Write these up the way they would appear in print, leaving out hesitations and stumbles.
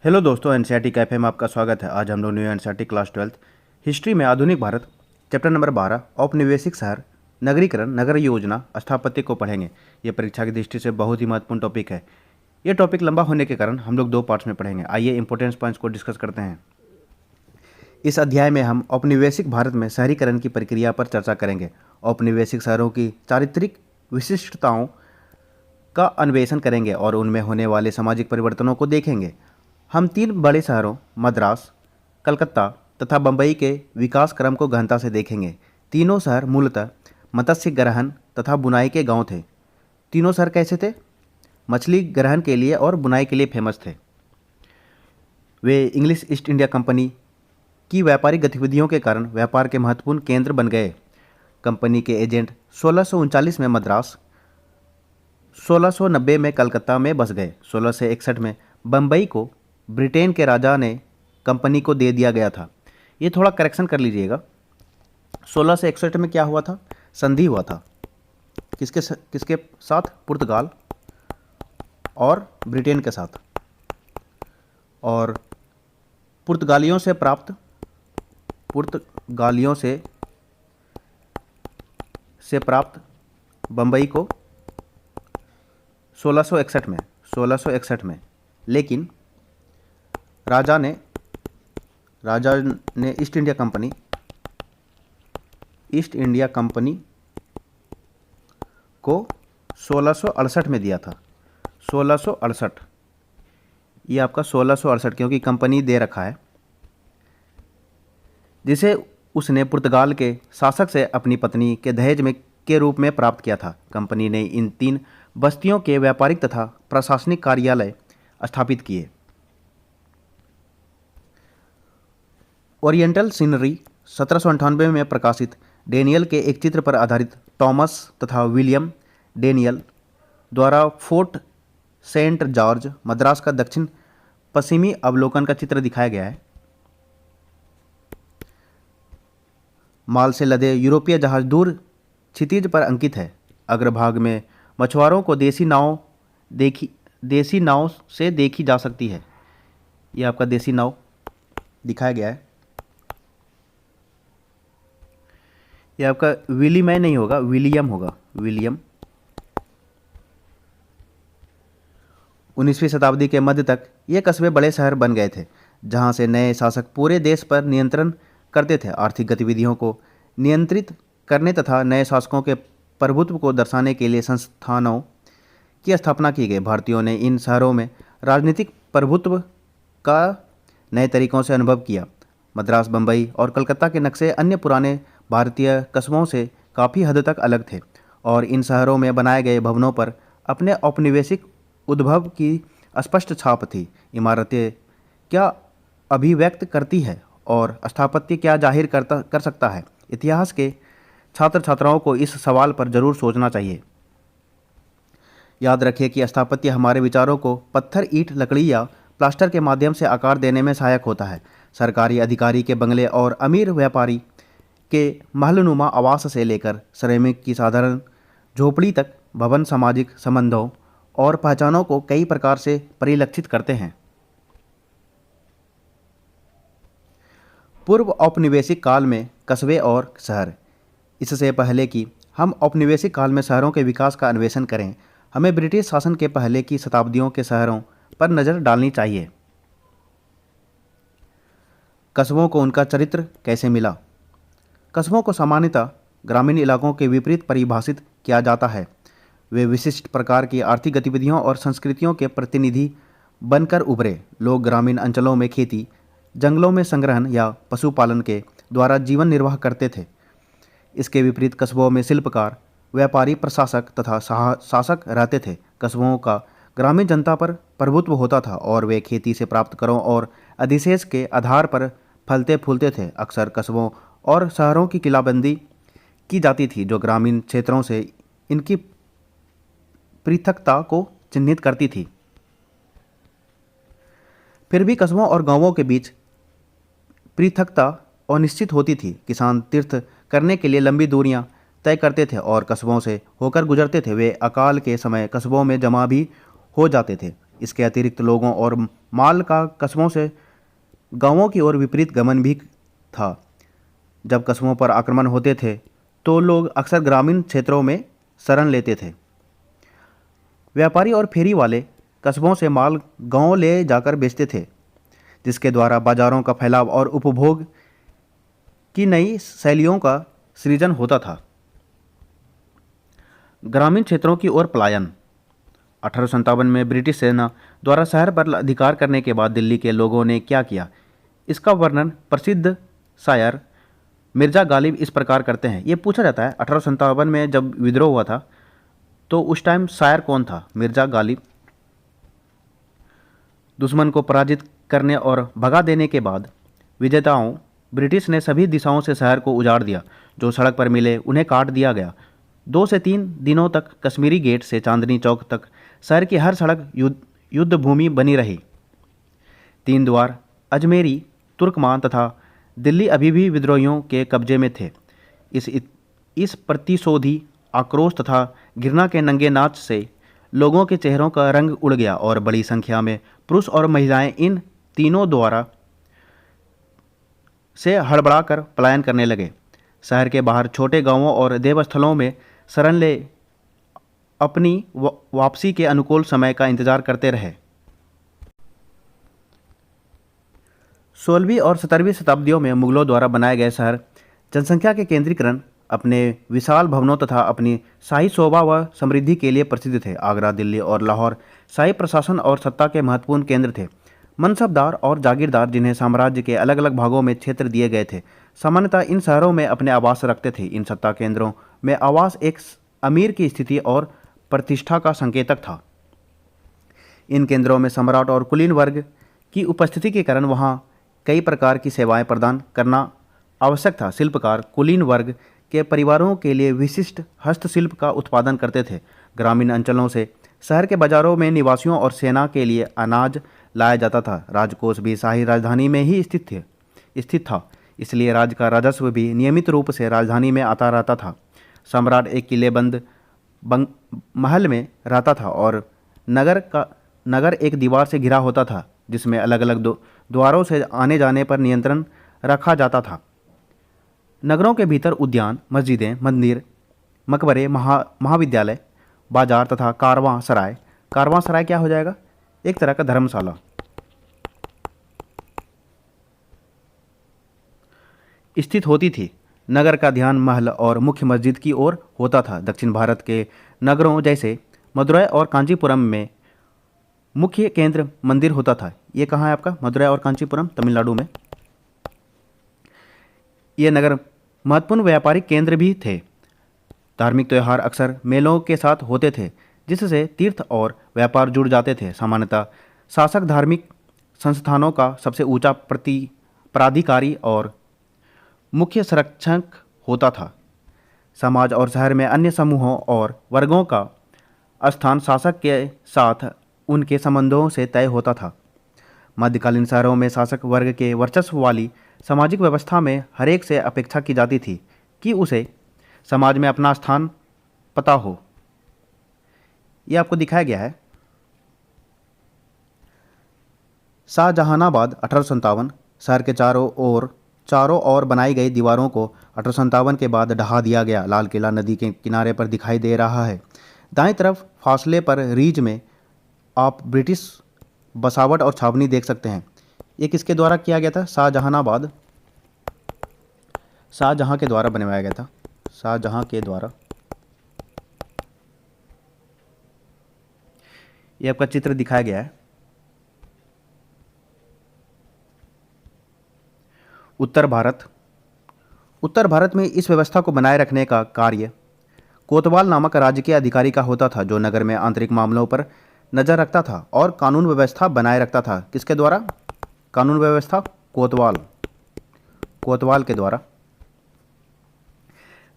Hello दोस्तों, NCERT cafe में आपका स्वागत है। आज हम लोग न्यू एनसीईआरटी क्लास 12 हिस्ट्री में आधुनिक भारत चैप्टर नंबर 12 औपनिवेशिक शहर, नगरीकरण, नगर योजना, स्थापत्य को पढ़ेंगे। ये परीक्षा की दृष्टि से बहुत ही महत्वपूर्ण टॉपिक है। ये टॉपिक लंबा होने के कारण हम लोग दो पार्ट्स में पढ़ेंगे। आइए इंपॉर्टेंस पॉइंट्स को डिस्कस करते हैं। इस अध्याय में हम औपनिवेशिक भारत में शहरीकरण की प्रक्रिया पर चर्चा करेंगे। औपनिवेशिक शहरों की चारित्रिक विशिष्टताओं का अन्वेषण करेंगे और उनमें होने वाले सामाजिक परिवर्तनों को देखेंगे। हम तीन बड़े शहरों मद्रास, कलकत्ता तथा बम्बई के विकास क्रम को गहनता से देखेंगे। तीनों शहर मूलतः मत्स्य ग्रहण तथा बुनाई के गांव थे। तीनों शहर कैसे थे? मछली ग्रहण के लिए और बुनाई के लिए फेमस थे। वे इंग्लिश ईस्ट इंडिया कंपनी की व्यापारिक गतिविधियों के कारण व्यापार के महत्वपूर्ण केंद्र बन गए। कंपनी के एजेंट 1639 में मद्रास, 1690 में कलकत्ता में बस गए। 1661 में बम्बई को ब्रिटेन के राजा ने कंपनी को दे दिया गया था। ये थोड़ा करेक्शन कर लीजिएगा। 1661 में क्या हुआ था? संधि हुआ था। किसके साथ? पुर्तगाल और ब्रिटेन के साथ। और पुर्तगालियों से प्राप्त बम्बई को 1661 में लेकिन राजा ने ईस्ट इंडिया कंपनी को 1668 में दिया था। 1668, ये आपका 1668 क्योंकि कंपनी दे रखा है, जिसे उसने पुर्तगाल के शासक से अपनी पत्नी के दहेज में के रूप में प्राप्त किया था। कंपनी ने इन तीन बस्तियों के व्यापारिक तथा प्रशासनिक कार्यालय स्थापित किए। ओरिएंटल सीनरी 1798 में प्रकाशित डेनियल के एक चित्र पर आधारित टॉमस तथा विलियम डेनियल द्वारा फोर्ट सेंट जॉर्ज मद्रास का दक्षिण पश्चिमी अवलोकन का चित्र दिखाया गया है। माल से लदे यूरोपीय जहाज दूर क्षितिज पर अंकित है। अग्रभाग में मछुआरों को देसी नाव से देखी जा सकती है। यह आपका देसी नाव दिखाया गया है। यह आपका विलियम नहीं होगा, विलियम होगा, विलियम। 19वीं शताब्दी के मध्य तक ये कस्बे बड़े शहर बन गए थे, जहाँ से नए शासक पूरे देश पर नियंत्रण करते थे। आर्थिक गतिविधियों को नियंत्रित करने तथा नए शासकों के प्रभुत्व को दर्शाने के लिए संस्थानों की स्थापना की गई। भारतीयों ने इन शहरों में राजनीतिक प्रभुत्व का नए तरीकों से अनुभव किया। मद्रास, बम्बई और कलकत्ता के नक्शे अन्य पुराने भारतीय कस्बों से काफ़ी हद तक अलग थे और इन शहरों में बनाए गए भवनों पर अपने औपनिवेशिक उद्भव की स्पष्ट छाप थी। इमारतें क्या अभिव्यक्त करती है और स्थापत्य क्या जाहिर कर सकता है? इतिहास के छात्र छात्राओं को इस सवाल पर जरूर सोचना चाहिए। याद रखिए कि स्थापत्य हमारे विचारों को पत्थर, ईंट, लकड़ी या प्लास्टर के माध्यम से आकार देने में सहायक होता है। सरकारी अधिकारी के बंगले और अमीर व्यापारी के महलनुमा आवास से लेकर श्रमिक की साधारण झोपड़ी तक भवन सामाजिक संबंधों और पहचानों को कई प्रकार से परिलक्षित करते हैं। पूर्व औपनिवेशिक काल में कस्बे और शहर। इससे पहले कि हम औपनिवेशिक काल में शहरों के विकास का अन्वेषण करें, हमें ब्रिटिश शासन के पहले की शताब्दियों के शहरों पर नज़र डालनी चाहिए। कस्बों को उनका चरित्र कैसे मिला? कस्बों को सामान्यतः ग्रामीण इलाकों के विपरीत परिभाषित किया जाता है। वे विशिष्ट प्रकार की आर्थिक गतिविधियों और संस्कृतियों के प्रतिनिधि बनकर उभरे। लोग ग्रामीण अंचलों में खेती, जंगलों में संग्रहण या पशुपालन के द्वारा जीवन निर्वाह करते थे। इसके विपरीत कस्बों में शिल्पकार, व्यापारी, प्रशासक तथा शासक रहते थे। कस्बों का ग्रामीण जनता पर प्रभुत्व होता था और वे खेती से प्राप्त करों और अधिशेष के आधार पर फलते फूलते थे। अक्सर कस्बों और शहरों की किलाबंदी की जाती थी, जो ग्रामीण क्षेत्रों से इनकी पृथकता को चिन्हित करती थी। फिर भी कस्बों और गांवों के बीच पृथकता अनिश्चित होती थी। किसान तीर्थ करने के लिए लंबी दूरियां तय करते थे और कस्बों से होकर गुजरते थे। वे अकाल के समय कस्बों में जमा भी हो जाते थे। इसके अतिरिक्त लोगों और माल का कस्बों से गांवों की ओर विपरीत गमन भी था। जब कस्बों पर आक्रमण होते थे तो लोग अक्सर ग्रामीण क्षेत्रों में शरण लेते थे। व्यापारी और फेरी वाले कस्बों से माल गांव ले जाकर बेचते थे, जिसके द्वारा बाजारों का फैलाव और उपभोग की नई शैलियों का सृजन होता था। ग्रामीण क्षेत्रों की ओर पलायन। 1857 में ब्रिटिश सेना द्वारा शहर पर अधिकार करने के बाद दिल्ली के लोगों ने क्या किया, इसका वर्णन प्रसिद्ध शायर मिर्ज़ा गालिब इस प्रकार करते हैं। ये पूछा जाता है 1857 में जब विद्रोह हुआ था तो उस टाइम शायर कौन था? मिर्ज़ा गालिब। दुश्मन को पराजित करने और भगा देने के बाद विजेताओं ब्रिटिश ने सभी दिशाओं से शहर को उजाड़ दिया। जो सड़क पर मिले उन्हें काट दिया गया। 2 से 3 दिनों तक कश्मीरी गेट से चांदनी चौक तक शहर की हर सड़क युद्ध भूमि बनी रही। 3 द्वार, अजमेरी, तुर्कमान तथा दिल्ली अभी भी विद्रोहियों के कब्जे में थे। इस प्रतिशोधी आक्रोश तथा घृणा के नंगे नाच से लोगों के चेहरों का रंग उड़ गया और बड़ी संख्या में पुरुष और महिलाएं इन तीनों द्वारा से हड़बड़ाकर पलायन करने लगे। शहर के बाहर छोटे गांवों और देवस्थलों में शरण ले अपनी वापसी के अनुकूल समय का इंतजार करते रहे। 16वीं और 17वीं शताब्दियों में मुगलों द्वारा बनाए गए शहर जनसंख्या के केंद्रीकरण, अपने विशाल भवनों तथा अपनी शाही शोभा व समृद्धि के लिए प्रसिद्ध थे। आगरा, दिल्ली और लाहौर शाही प्रशासन और सत्ता के महत्वपूर्ण केंद्र थे। मनसबदार और जागीरदार, जिन्हें साम्राज्य के अलग अलग भागों में क्षेत्र दिए गए थे, सामान्यतः इन शहरों में अपने आवास रखते थे। इन सत्ता केंद्रों में आवास एक अमीर की स्थिति और प्रतिष्ठा का संकेतक था। इन केंद्रों में सम्राट और कुलीन वर्ग की उपस्थिति के कारण वहाँ कई प्रकार की सेवाएं प्रदान करना आवश्यक था। शिल्पकार कुलीन वर्ग के परिवारों के लिए विशिष्ट हस्तशिल्प का उत्पादन करते थे। ग्रामीण अंचलों से शहर के बाजारों में निवासियों और सेना के लिए अनाज लाया जाता था। राजकोष भी शाही राजधानी में ही स्थित था, इसलिए राज्य का राजस्व भी नियमित रूप से राजधानी में आता रहता था। सम्राट एक किलेबंद महल में रहता था और नगर एक दीवार से घिरा होता था, जिसमें अलग अलग द्वारों से आने जाने पर नियंत्रण रखा जाता था। नगरों के भीतर उद्यान, मस्जिदें, मंदिर, मकबरे, महाविद्यालय, बाजार तथा कारवां सराय क्या हो जाएगा? एक तरह का धर्मशाला स्थित होती थी। नगर का ध्यान महल और मुख्य मस्जिद की ओर होता था। दक्षिण भारत के नगरों जैसे मदुरै और कांचीपुरम में मुख्य केंद्र मंदिर होता था। ये कहाँ है आपका? मदुरै और कांचीपुरम, तमिलनाडु में। ये नगर महत्वपूर्ण व्यापारिक केंद्र भी थे। धार्मिक त्यौहार अक्सर मेलों के साथ होते थे, जिससे तीर्थ और व्यापार जुड़ जाते थे। सामान्यतः शासक धार्मिक संस्थानों का सबसे ऊंचा प्राधिकारी और मुख्य संरक्षक होता था। समाज और शहर में अन्य समूहों और वर्गों का स्थान शासक के साथ उनके संबंधों से तय होता था। मध्यकालीन शहरों में शासक वर्ग के वर्चस्व वाली सामाजिक व्यवस्था में हरेक से अपेक्षा की जाती थी कि उसे समाज में अपना स्थान पता हो। यह आपको दिखाया गया है। शाहजहानाबाद 1857। शहर के चारों ओर बनाई गई दीवारों को 1857 के बाद ढहा दिया गया। लाल किला नदी के किनारे पर दिखाई दे रहा है। दाईं तरफ फासले पर रीज में आप ब्रिटिश बसावट और छावनी देख सकते हैं। ये किसके द्वारा किया गया था? शाहजहां के द्वारा बनवाया गया था। शाहजहां के द्वारा। ये आपका चित्र दिखाया गया है। उत्तर भारत में इस व्यवस्था को बनाए रखने का कार्य कोतवाल नामक राज्य के अधिकारी का होता था, जो नगर में आंतरिक मामलों पर नजर रखता था और कानून व्यवस्था बनाए रखता था। किसके द्वारा? कानून व्यवस्था कोतवाल के द्वारा।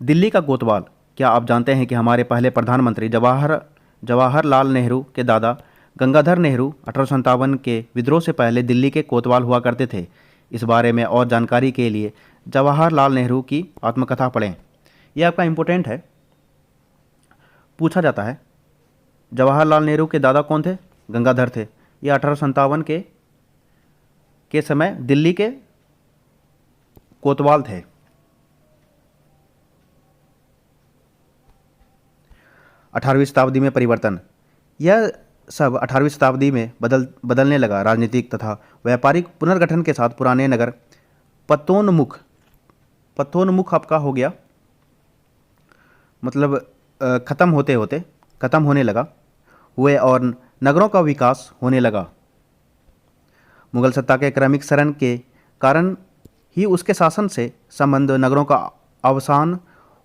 दिल्ली का कोतवाल। क्या आप जानते हैं कि हमारे पहले प्रधानमंत्री जवाहरलाल नेहरू के दादा गंगाधर नेहरू 1857 के विद्रोह से पहले दिल्ली के कोतवाल हुआ करते थे। इस बारे में और जानकारी के लिए जवाहरलाल नेहरू की आत्मकथा पढ़ें। यह आपका इम्पोर्टेंट है, पूछा जाता है। जवाहरलाल नेहरू के दादा कौन थे? गंगाधर थे। ये 1857 के के समय दिल्ली के कोतवाल थे। 18वीं शताब्दी में परिवर्तन। यह सब 18वीं शताब्दी में बदलने लगा। राजनीतिक तथा व्यापारिक पुनर्गठन के साथ पुराने नगर पतोन्मुख आपका हो गया, मतलब खत्म होने लगा हुए और नगरों का विकास होने लगा। मुगल सत्ता के क्रमिक क्षरण के कारण ही उसके शासन से संबंध नगरों का अवसान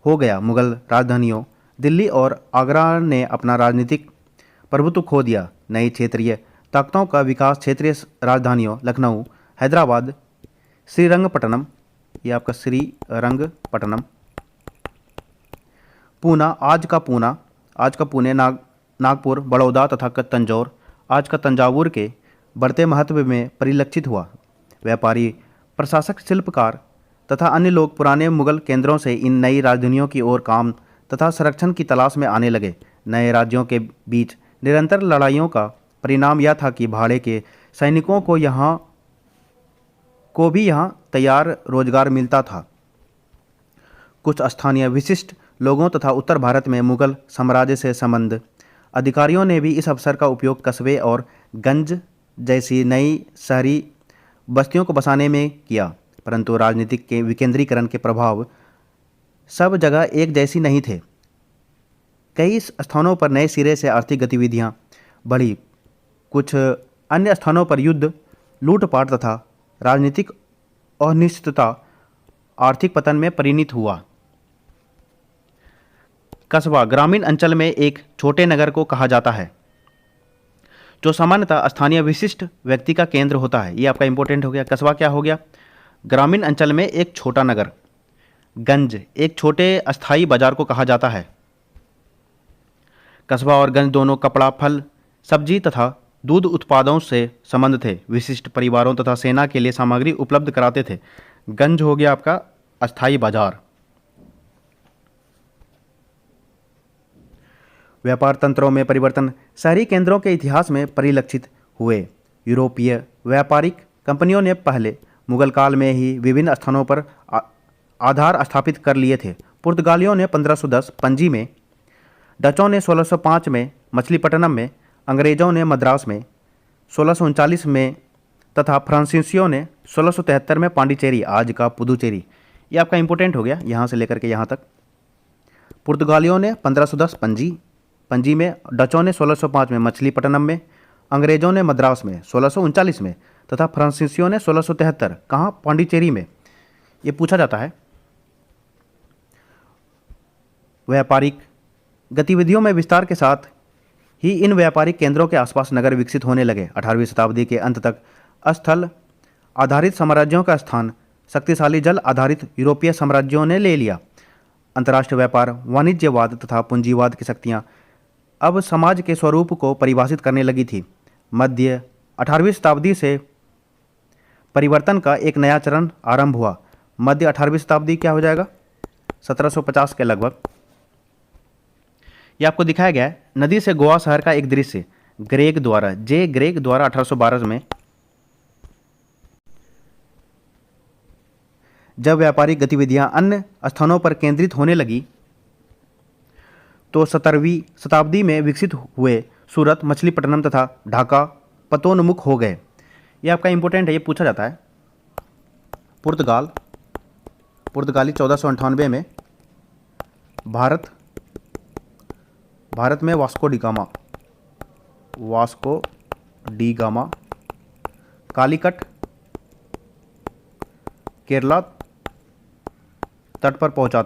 हो गया। मुगल राजधानियों दिल्ली और आगरा ने अपना राजनीतिक प्रभुत्व खो दिया। नई क्षेत्रीय ताकतों का विकास क्षेत्रीय राजधानियों लखनऊ, हैदराबाद, श्रीरंगपट्टनम, ये आपका श्रीरंगपट्टनम, पूना, आज का पुणे, नागपुर, बड़ौदा तथा तंजौर, आज का तंजावुर के बढ़ते महत्व में परिलक्षित हुआ। व्यापारी, प्रशासक, शिल्पकार तथा अन्य लोग पुराने मुगल केंद्रों से इन नई राजधानियों की ओर काम तथा संरक्षण की तलाश में आने लगे। नए राज्यों के बीच निरंतर लड़ाइयों का परिणाम यह था कि भाड़े के सैनिकों को भी यहाँ तैयार रोजगार मिलता था। कुछ स्थानीय विशिष्ट लोगों तथा उत्तर भारत में मुगल साम्राज्य से संबंध अधिकारियों ने भी इस अवसर का उपयोग कस्बे और गंज जैसी नई शहरी बस्तियों को बसाने में किया, परंतु राजनीतिक के विकेंद्रीकरण के प्रभाव सब जगह एक जैसी नहीं थे। कई स्थानों पर नए सिरे से आर्थिक गतिविधियां बढ़ी, कुछ अन्य स्थानों पर युद्ध, लूटपाट तथा राजनीतिक अनिश्चितता आर्थिक पतन में परिणत हुआ। कस्बा ग्रामीण अंचल में एक छोटे नगर को कहा जाता है जो सामान्यतः स्थानीय विशिष्ट व्यक्ति का केंद्र होता है। ये आपका इंपॉर्टेंट हो गया। कस्बा क्या हो गया? ग्रामीण अंचल में एक छोटा नगर। गंज एक छोटे अस्थायी बाजार को कहा जाता है। कस्बा और गंज दोनों कपड़ा, फल, सब्जी तथा दूध उत्पादों से संबंध थे। विशिष्ट परिवारों तथा सेना के लिए सामग्री उपलब्ध कराते थे। गंज हो गया आपका अस्थायी बाजार। व्यापार तंत्रों में परिवर्तन शहरी केंद्रों के इतिहास में परिलक्षित हुए। यूरोपीय व्यापारिक कंपनियों ने पहले मुगल काल में ही विभिन्न स्थानों पर आधार स्थापित कर लिए थे। पुर्तगालियों ने 1510 पणजी में, डचों ने 1605 में मछलीपट्टनम में, अंग्रेजों ने मद्रास में 1639 में तथा फ्रांसीसियों ने 1673 में पांडिचेरी, आज का पुदुचेरी। ये आपका इंपॉर्टेंट हो गया यहाँ से लेकर के यहाँ तक। पुर्तगालियों ने 1510 पणजी में, डचों ने 1605 में मछलीपट्टनम में, अंग्रेजों ने मद्रास में 1639 में तथा फ्रांसीसियों ने 1673 कहाँ? पांडिचेरी में। ये पूछा जाता है। व्यापारिक गतिविधियों में विस्तार के साथ ही इन व्यापारिक केंद्रों के आसपास नगर विकसित होने लगे। 18वीं शताब्दी के अंत तक स्थल आधारित साम्राज्यों का स्थान शक्तिशाली जल आधारित यूरोपीय साम्राज्यों ने ले लिया। अंतर्राष्ट्रीय व्यापार, वाणिज्यवाद तथा पूंजीवाद की शक्तियाँ अब समाज के स्वरूप को परिभाषित करने लगी थी। मध्य 18वीं शताब्दी से परिवर्तन का एक नया चरण आरंभ हुआ। मध्य 18वीं शताब्दी क्या हो जाएगा? 1750 के लगभग। यह आपको दिखाया गया है नदी से गोवा शहर का एक दृश्य ग्रेग द्वारा 1812 में, जब व्यापारिक गतिविधियां अन्य स्थानों पर केंद्रित होने लगी तो 17वीं शताब्दी में विकसित हुए सूरत, मछलीपट्टनम तथा ढाका पतोन्मुख हो गए। यह आपका इंपॉर्टेंट है, ये पूछा जाता है। पुर्तगाली 1498 में भारत में Vasco D gamma Calicut Kerala तट पर पहुंचा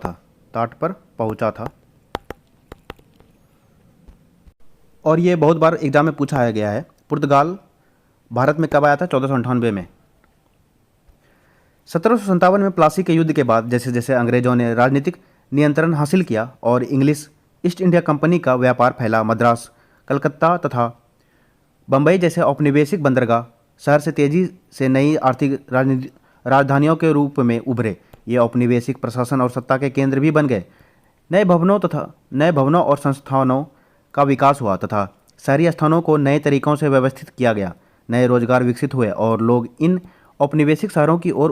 था। और ये बहुत बार एग्जाम में पूछा गया है। पुर्तगाल भारत में कब आया था? 1498 में। 1757 में प्लासी के युद्ध के बाद जैसे जैसे अंग्रेजों ने राजनीतिक नियंत्रण हासिल किया और इंग्लिश ईस्ट इंडिया कंपनी का व्यापार फैला, मद्रास, कलकत्ता तथा बम्बई जैसे औपनिवेशिक बंदरगाह शहर से तेजी से नई आर्थिक राजधानियों के रूप में उभरे। ये औपनिवेशिक प्रशासन और सत्ता के केंद्र भी बन गए। नए भवनों और संस्थानों का विकास हुआ तथा शहरी स्थानों को नए तरीकों से व्यवस्थित किया गया। नए रोजगार विकसित हुए और लोग इन औपनिवेशिक शहरों की ओर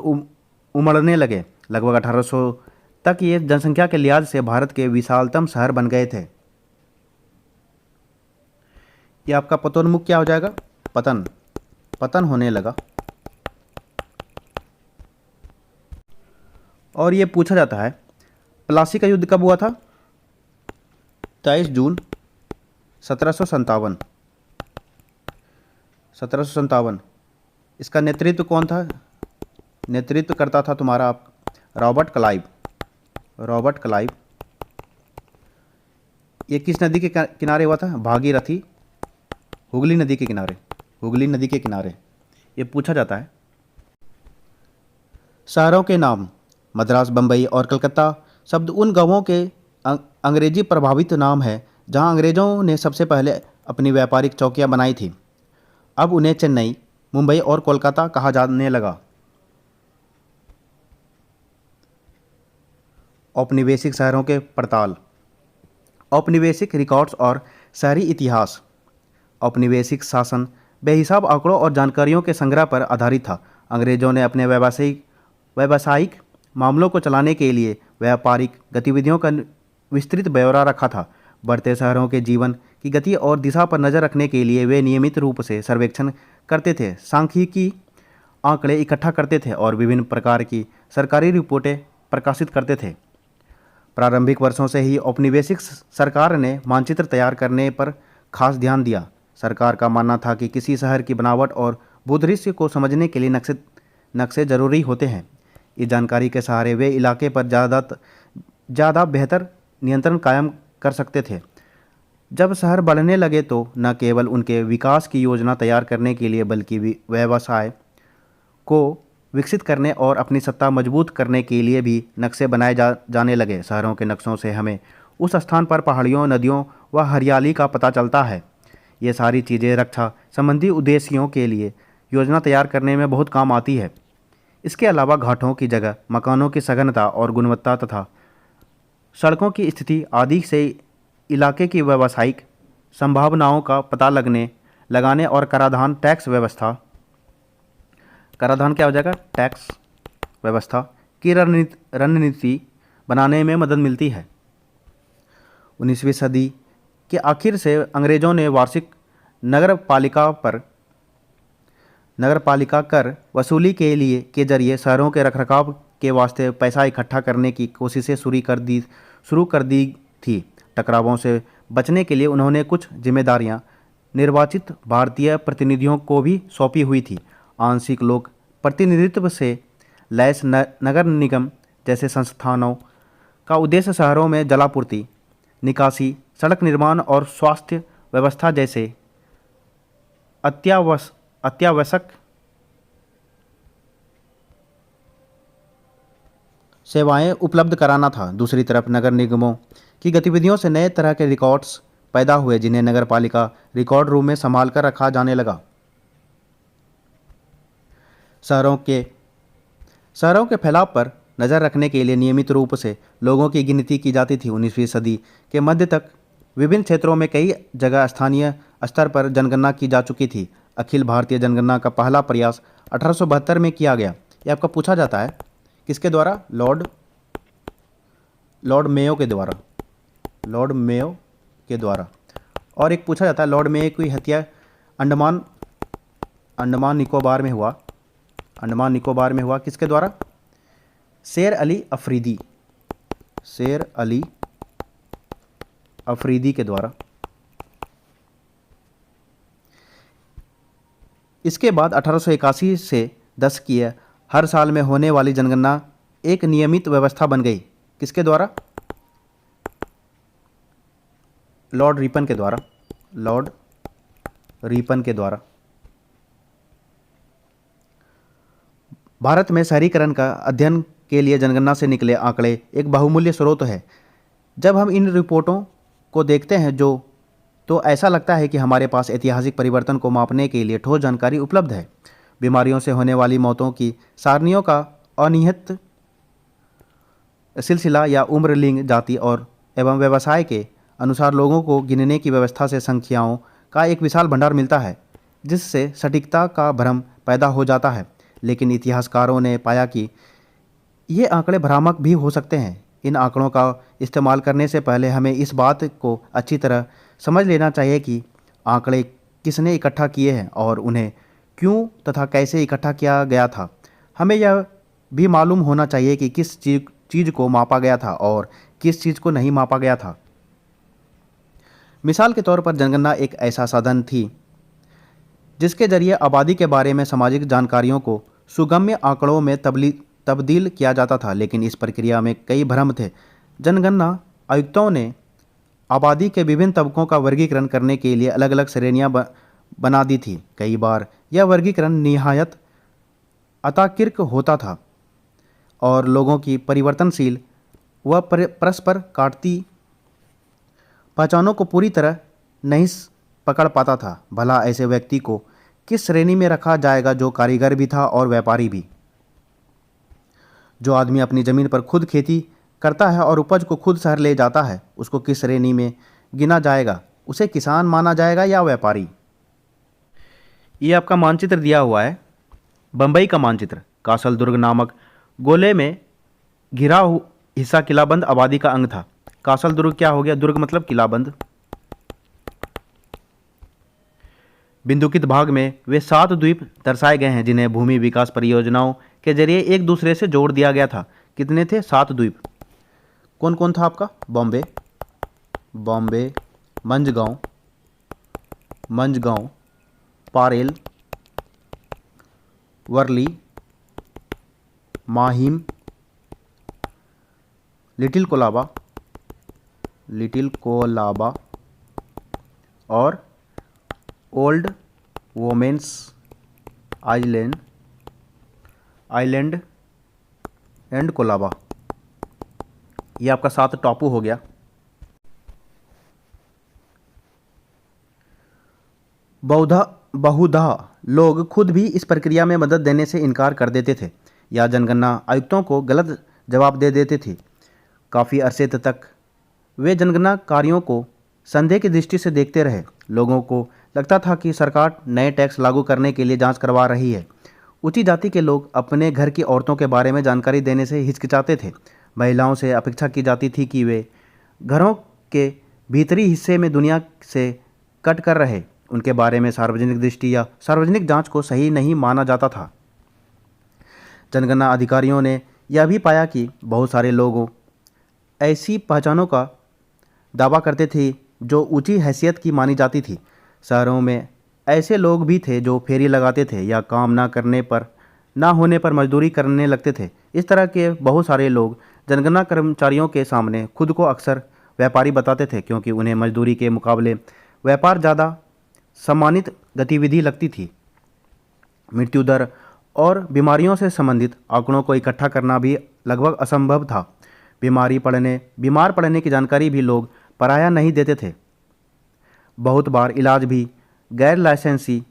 उमड़ने लगे। लगभग 1800 तक ये जनसंख्या के लिहाज से भारत के विशालतम शहर बन गए थे। ये आपका पतोन्मुख क्या हो जाएगा? पतन, पतन होने लगा। और ये पूछा जाता है प्लासी का युद्ध कब हुआ था? 23 जून 1757। 1757। इसका नेतृत्व कौन था? नेतृत्व करता था तुम्हारा रॉबर्ट क्लाइव। Robert Clive. ये किस नदी के किनारे हुआ था? भागीरथी, हुगली नदी के किनारे। हुगली नदी के किनारे ये पूछा जाता है। शहरों के नाम मद्रास, बम्बई और कलकत्ता शब्द उन गांवों के अंग्रेजी प्रभावित नाम है जहां अंग्रेजों ने सबसे पहले अपनी व्यापारिक चौकियां बनाई थी। अब उन्हें चेन्नई, मुंबई और कोलकाता कहा जाने लगा। औपनिवेशिक शहरों के पड़ताल। औपनिवेशिक रिकॉर्ड्स और शहरी इतिहास। औपनिवेशिक शासन बेहिसाब आंकड़ों और जानकारियों के संग्रह पर आधारित था। अंग्रेजों ने अपने व्यावसायिक मामलों को चलाने के लिए व्यापारिक गतिविधियों का विस्तृत ब्यौरा रखा था। बढ़ते शहरों के जीवन की गति और दिशा पर नज़र रखने के लिए वे नियमित रूप से सर्वेक्षण करते थे, सांख्यिकी आंकड़े इकट्ठा करते थे और विभिन्न प्रकार की सरकारी रिपोर्टें प्रकाशित करते थे। प्रारंभिक वर्षों से ही औपनिवेशिक सरकार ने मानचित्र तैयार करने पर खास ध्यान दिया। सरकार का मानना था कि किसी शहर की बनावट और भूदृश्य को समझने के लिए नक्शे जरूरी होते हैं। इस जानकारी के सहारे वे इलाके पर ज़्यादा बेहतर नियंत्रण कायम कर सकते थे। जब शहर बढ़ने लगे तो न केवल उनके विकास की योजना तैयार करने के लिए बल्कि व्यवसाय को विकसित करने और अपनी सत्ता मजबूत करने के लिए भी नक्शे बनाए जाने लगे। शहरों के नक्शों से हमें उस स्थान पर पहाड़ियों, नदियों व हरियाली का पता चलता है। ये सारी चीज़ें रक्षा संबंधी उद्देश्यों के लिए योजना तैयार करने में बहुत काम आती है। इसके अलावा घाटों की जगह, मकानों की सघनता और गुणवत्ता तथा सड़कों की स्थिति आदि से इलाके की व्यावसायिक संभावनाओं का पता लगाने और कराधान टैक्स व्यवस्था, कराधान क्या हो जाएगा? टैक्स व्यवस्था की रणनीति बनाने में मदद मिलती है। 19वीं सदी के आखिर से अंग्रेजों ने वार्षिक नगरपालिका कर वसूली के जरिए शहरों के रखरखाव के वास्ते पैसा इकट्ठा करने की कोशिशें शुरू कर दी थी। टकरावों से बचने के लिए उन्होंने कुछ जिम्मेदारियां निर्वाचित भारतीय प्रतिनिधियों को भी सौंपी हुई थी। आंशिक लोक प्रतिनिधित्व से लैस नगर निगम जैसे संस्थानों का उद्देश्य शहरों में जलापूर्ति, निकासी, सड़क निर्माण और स्वास्थ्य व्यवस्था जैसे अत्यावश्यक सेवाएं उपलब्ध कराना था। दूसरी तरफ नगर निगमों की गतिविधियों से नए तरह के रिकॉर्ड्स पैदा हुए जिन्हें नगरपालिका रिकॉर्ड रूम में संभाल कर रखा जाने लगा। शहरों के फैलाव पर नज़र रखने के लिए नियमित रूप से लोगों की गिनती की जाती थी। 19वीं सदी के मध्य तक विभिन्न क्षेत्रों में कई जगह स्थानीय स्तर पर जनगणना की जा चुकी थी। अखिल भारतीय जनगणना का पहला प्रयास 1872 में किया गया। यह आपका पूछा जाता है किसके द्वारा? लॉर्ड मेयो के द्वारा। लॉर्ड मेयो के द्वारा। और एक पूछा जाता है लॉर्ड मेयो की हत्या अंडमान निकोबार में हुआ। अंडमान निकोबार में हुआ किसके द्वारा? शेर अली अफरीदी। शेर अली अफरीदी के द्वारा। इसके बाद 1881 से 10 की हर साल में होने वाली जनगणना एक नियमित व्यवस्था बन गई। किसके द्वारा? लॉर्ड रिपन के द्वारा। लॉर्ड रिपन के द्वारा। भारत में शहरीकरण का अध्ययन के लिए जनगणना से निकले आंकड़े एक बहुमूल्य स्रोत है। जब हम इन रिपोर्टों को देखते हैं तो ऐसा लगता है कि हमारे पास ऐतिहासिक परिवर्तन को मापने के लिए ठोस जानकारी उपलब्ध है। बीमारियों से होने वाली मौतों की सारणियों का अनिहित सिलसिला या उम्र, लिंग, जाति और एवं व्यवसाय के अनुसार लोगों को गिनने की व्यवस्था से संख्याओं का एक विशाल भंडार मिलता है जिससे सटीकता का भ्रम पैदा हो जाता है। लेकिन इतिहासकारों ने पाया कि ये आंकड़े भ्रामक भी हो सकते हैं। इन आंकड़ों का इस्तेमाल करने से पहले हमें इस बात को अच्छी तरह समझ लेना चाहिए कि आंकड़े किसने इकट्ठा किए हैं और उन्हें क्यों तथा कैसे इकट्ठा किया गया था। हमें यह भी मालूम होना चाहिए कि किस चीज़ को मापा गया था और किस चीज़ को नहीं मापा गया था। मिसाल के तौर पर जनगणना एक ऐसा साधन थी जिसके जरिए आबादी के बारे में सामाजिक जानकारियों को सुगम्य आंकड़ों में तब्दील किया जाता था, लेकिन इस प्रक्रिया में कई भ्रम थे। जनगणना आयुक्तों ने आबादी के विभिन्न तबकों का वर्गीकरण करने के लिए अलग अलग श्रेणियां बना दी थी। कई बार यह वर्गीकरण निहायत अतार्किक होता था और लोगों की परिवर्तनशील व परस्पर काटती पहचानों को पूरी तरह नहीं पकड़ पाता था। भला ऐसे व्यक्ति को किस श्रेणी में रखा जाएगा जो कारीगर भी था और व्यापारी भी। जो आदमी अपनी ज़मीन पर खुद खेती करता है और उपज को खुद शहर ले जाता है, उसको किस श्रेणी में गिना जाएगा? उसे किसान माना जाएगा या व्यापारी? ये आपका मानचित्र दिया हुआ है, बम्बई का मानचित्र। कासल दुर्ग नामक गोले में घिरा हिस्सा किलाबंद आबादी का अंग था। कासल दुर्ग क्या हो गया? दुर्ग मतलब किलाबंद। बिंदुकित भाग में वे 7 द्वीप दर्शाए गए हैं जिन्हें भूमि विकास परियोजनाओं के जरिए एक दूसरे से जोड़ दिया गया था। कितने थे? 7 द्वीप। कौन कौन था आपका? बॉम्बे, मंझगांव, पारेल, वर्ली, माहिम, लिटिल कोलाबा और old woman's island and Colaba. ये आपका 7 टापू हो गया। बहुधा लोग खुद भी इस प्रक्रिया में मदद देने से इनकार कर देते थे या जनगणना आयुक्तों को गलत जवाब दे देते थे। काफ़ी अरसे तक वे जनगणना कार्यों को संदेह की दृष्टि से देखते रहे। लोगों को लगता था कि सरकार नए टैक्स लागू करने के लिए जांच करवा रही है। ऊंची जाति के लोग अपने घर की औरतों के बारे में जानकारी देने से हिचकिचाते थे। महिलाओं से अपेक्षा की जाती थी कि वे घरों के भीतरी हिस्से में दुनिया से कट कर रहे। उनके बारे में सार्वजनिक दृष्टि या सार्वजनिक जांच को सही नहीं माना जाता था। जनगणना अधिकारियों ने यह भी पाया कि बहुत सारे लोगों ऐसी पहचानों का दावा करते थे जो ऊंची हैसियत की मानी जाती थी। शहरों में ऐसे लोग भी थे जो फेरी लगाते थे या काम ना होने पर मजदूरी करने लगते थे। इस तरह के बहुत सारे लोग जनगणना कर्मचारियों के सामने खुद को अक्सर व्यापारी बताते थे, क्योंकि उन्हें मजदूरी के मुकाबले व्यापार ज़्यादा सम्मानित गतिविधि लगती थी। मृत्यु दर और बीमारियों से संबंधित आंकड़ों को इकट्ठा करना भी लगभग असंभव था। बीमार पड़ने की जानकारी भी लोग पराया नहीं देते थे। बहुत बार इलाज भी गैर लाइसेंसी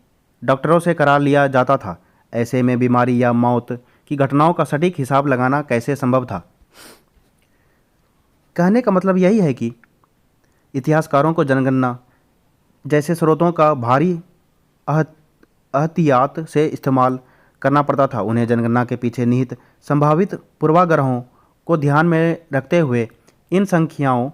डॉक्टरों से करा लिया जाता था। ऐसे में बीमारी या मौत की घटनाओं का सटीक हिसाब लगाना कैसे संभव था? कहने का मतलब यही है कि इतिहासकारों को जनगणना जैसे स्रोतों का भारी एहतियात से इस्तेमाल करना पड़ता था। उन्हें जनगणना के पीछे निहित संभावित पूर्वाग्रहों को ध्यान में रखते हुए इन संख्याओं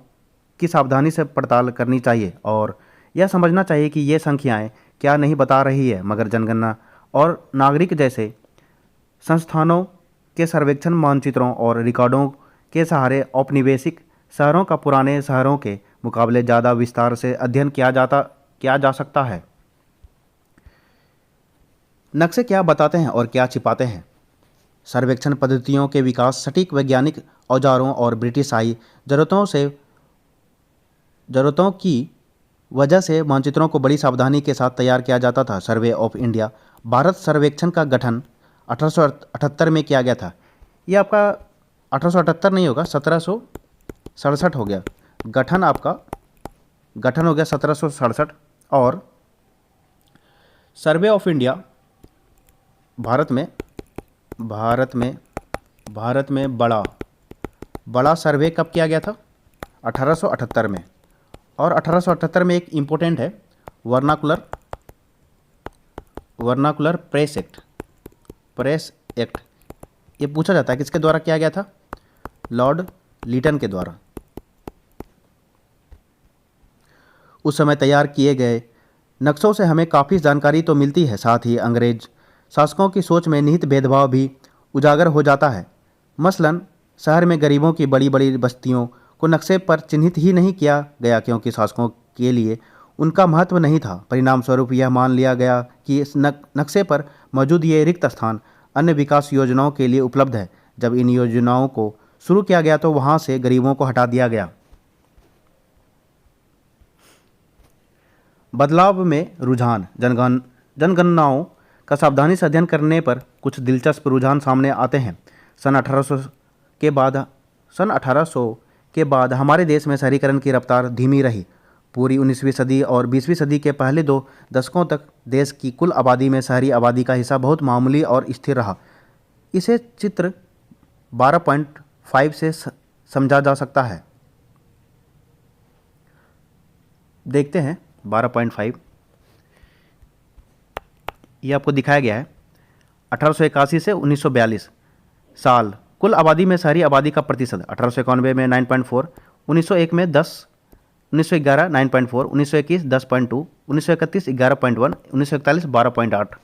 की सावधानी से पड़ताल करनी चाहिए और यह समझना चाहिए कि ये संख्याएं क्या नहीं बता रही है। मगर जनगणना और नागरिक जैसे संस्थानों के सर्वेक्षण मानचित्रों और रिकॉर्डों के सहारे औपनिवेशिक शहरों का पुराने शहरों के मुकाबले ज़्यादा विस्तार से अध्ययन किया जा सकता है। नक्शे क्या बताते हैं और क्या छिपाते हैं? सर्वेक्षण पद्धतियों के विकास सटीक वैज्ञानिक औजारों और ब्रिटिशाई ज़रूरतों की वजह से मानचित्रों को बड़ी सावधानी के साथ तैयार किया जाता था। सर्वे ऑफ इंडिया भारत सर्वेक्षण का गठन 1878 में किया गया था। ये आपका 1878 नहीं होगा, 1767 हो गया। गठन हो गया 1767। और सर्वे ऑफ इंडिया भारत में बड़ा सर्वे कब किया गया था? 1878 में। और 1878 में एक इम्पोर्टेंट है vernacular press act. Press act, ये पूछा जाता है किसके द्वारा किया गया था? लॉर्ड लीटन के द्वारा। उस समय तैयार किए गए नक्शों से हमें काफ़ी जानकारी तो मिलती है, साथ ही अंग्रेज शासकों की सोच में निहित भेदभाव भी उजागर हो जाता है। मसलन शहर में गरीबों की बड़ी बड़ी बस्तियों को नक्शे पर चिन्हित ही नहीं किया गया क्योंकि शासकों के लिए उनका महत्व नहीं था। परिणाम स्वरूप यह मान लिया गया कि इस नक्शे पर मौजूद ये रिक्त स्थान अन्य विकास योजनाओं के लिए उपलब्ध है। जब इन योजनाओं को शुरू किया गया तो वहाँ से गरीबों को हटा दिया गया। बदलाव में रुझान। जनगणनाओं का सावधानी से अध्ययन करने पर कुछ दिलचस्प रुझान सामने आते हैं। सन 1800 के बाद हमारे देश में शहरीकरण की रफ्तार धीमी रही। पूरी 19वीं सदी और 20वीं सदी के पहले 2 दशकों तक देश की कुल आबादी में शहरी आबादी का हिस्सा बहुत मामूली और स्थिर रहा। इसे चित्र 12.5 से समझा जा सकता है। देखते हैं 12.5, ये आपको दिखाया गया है। 1881 से 1942 साल कुल आबादी में शहरी आबादी का प्रतिशत 1891 में 9.4, 1901 में 10, 1911 9.4, 1921 10.2, 1931 11.1, 1941 12.8।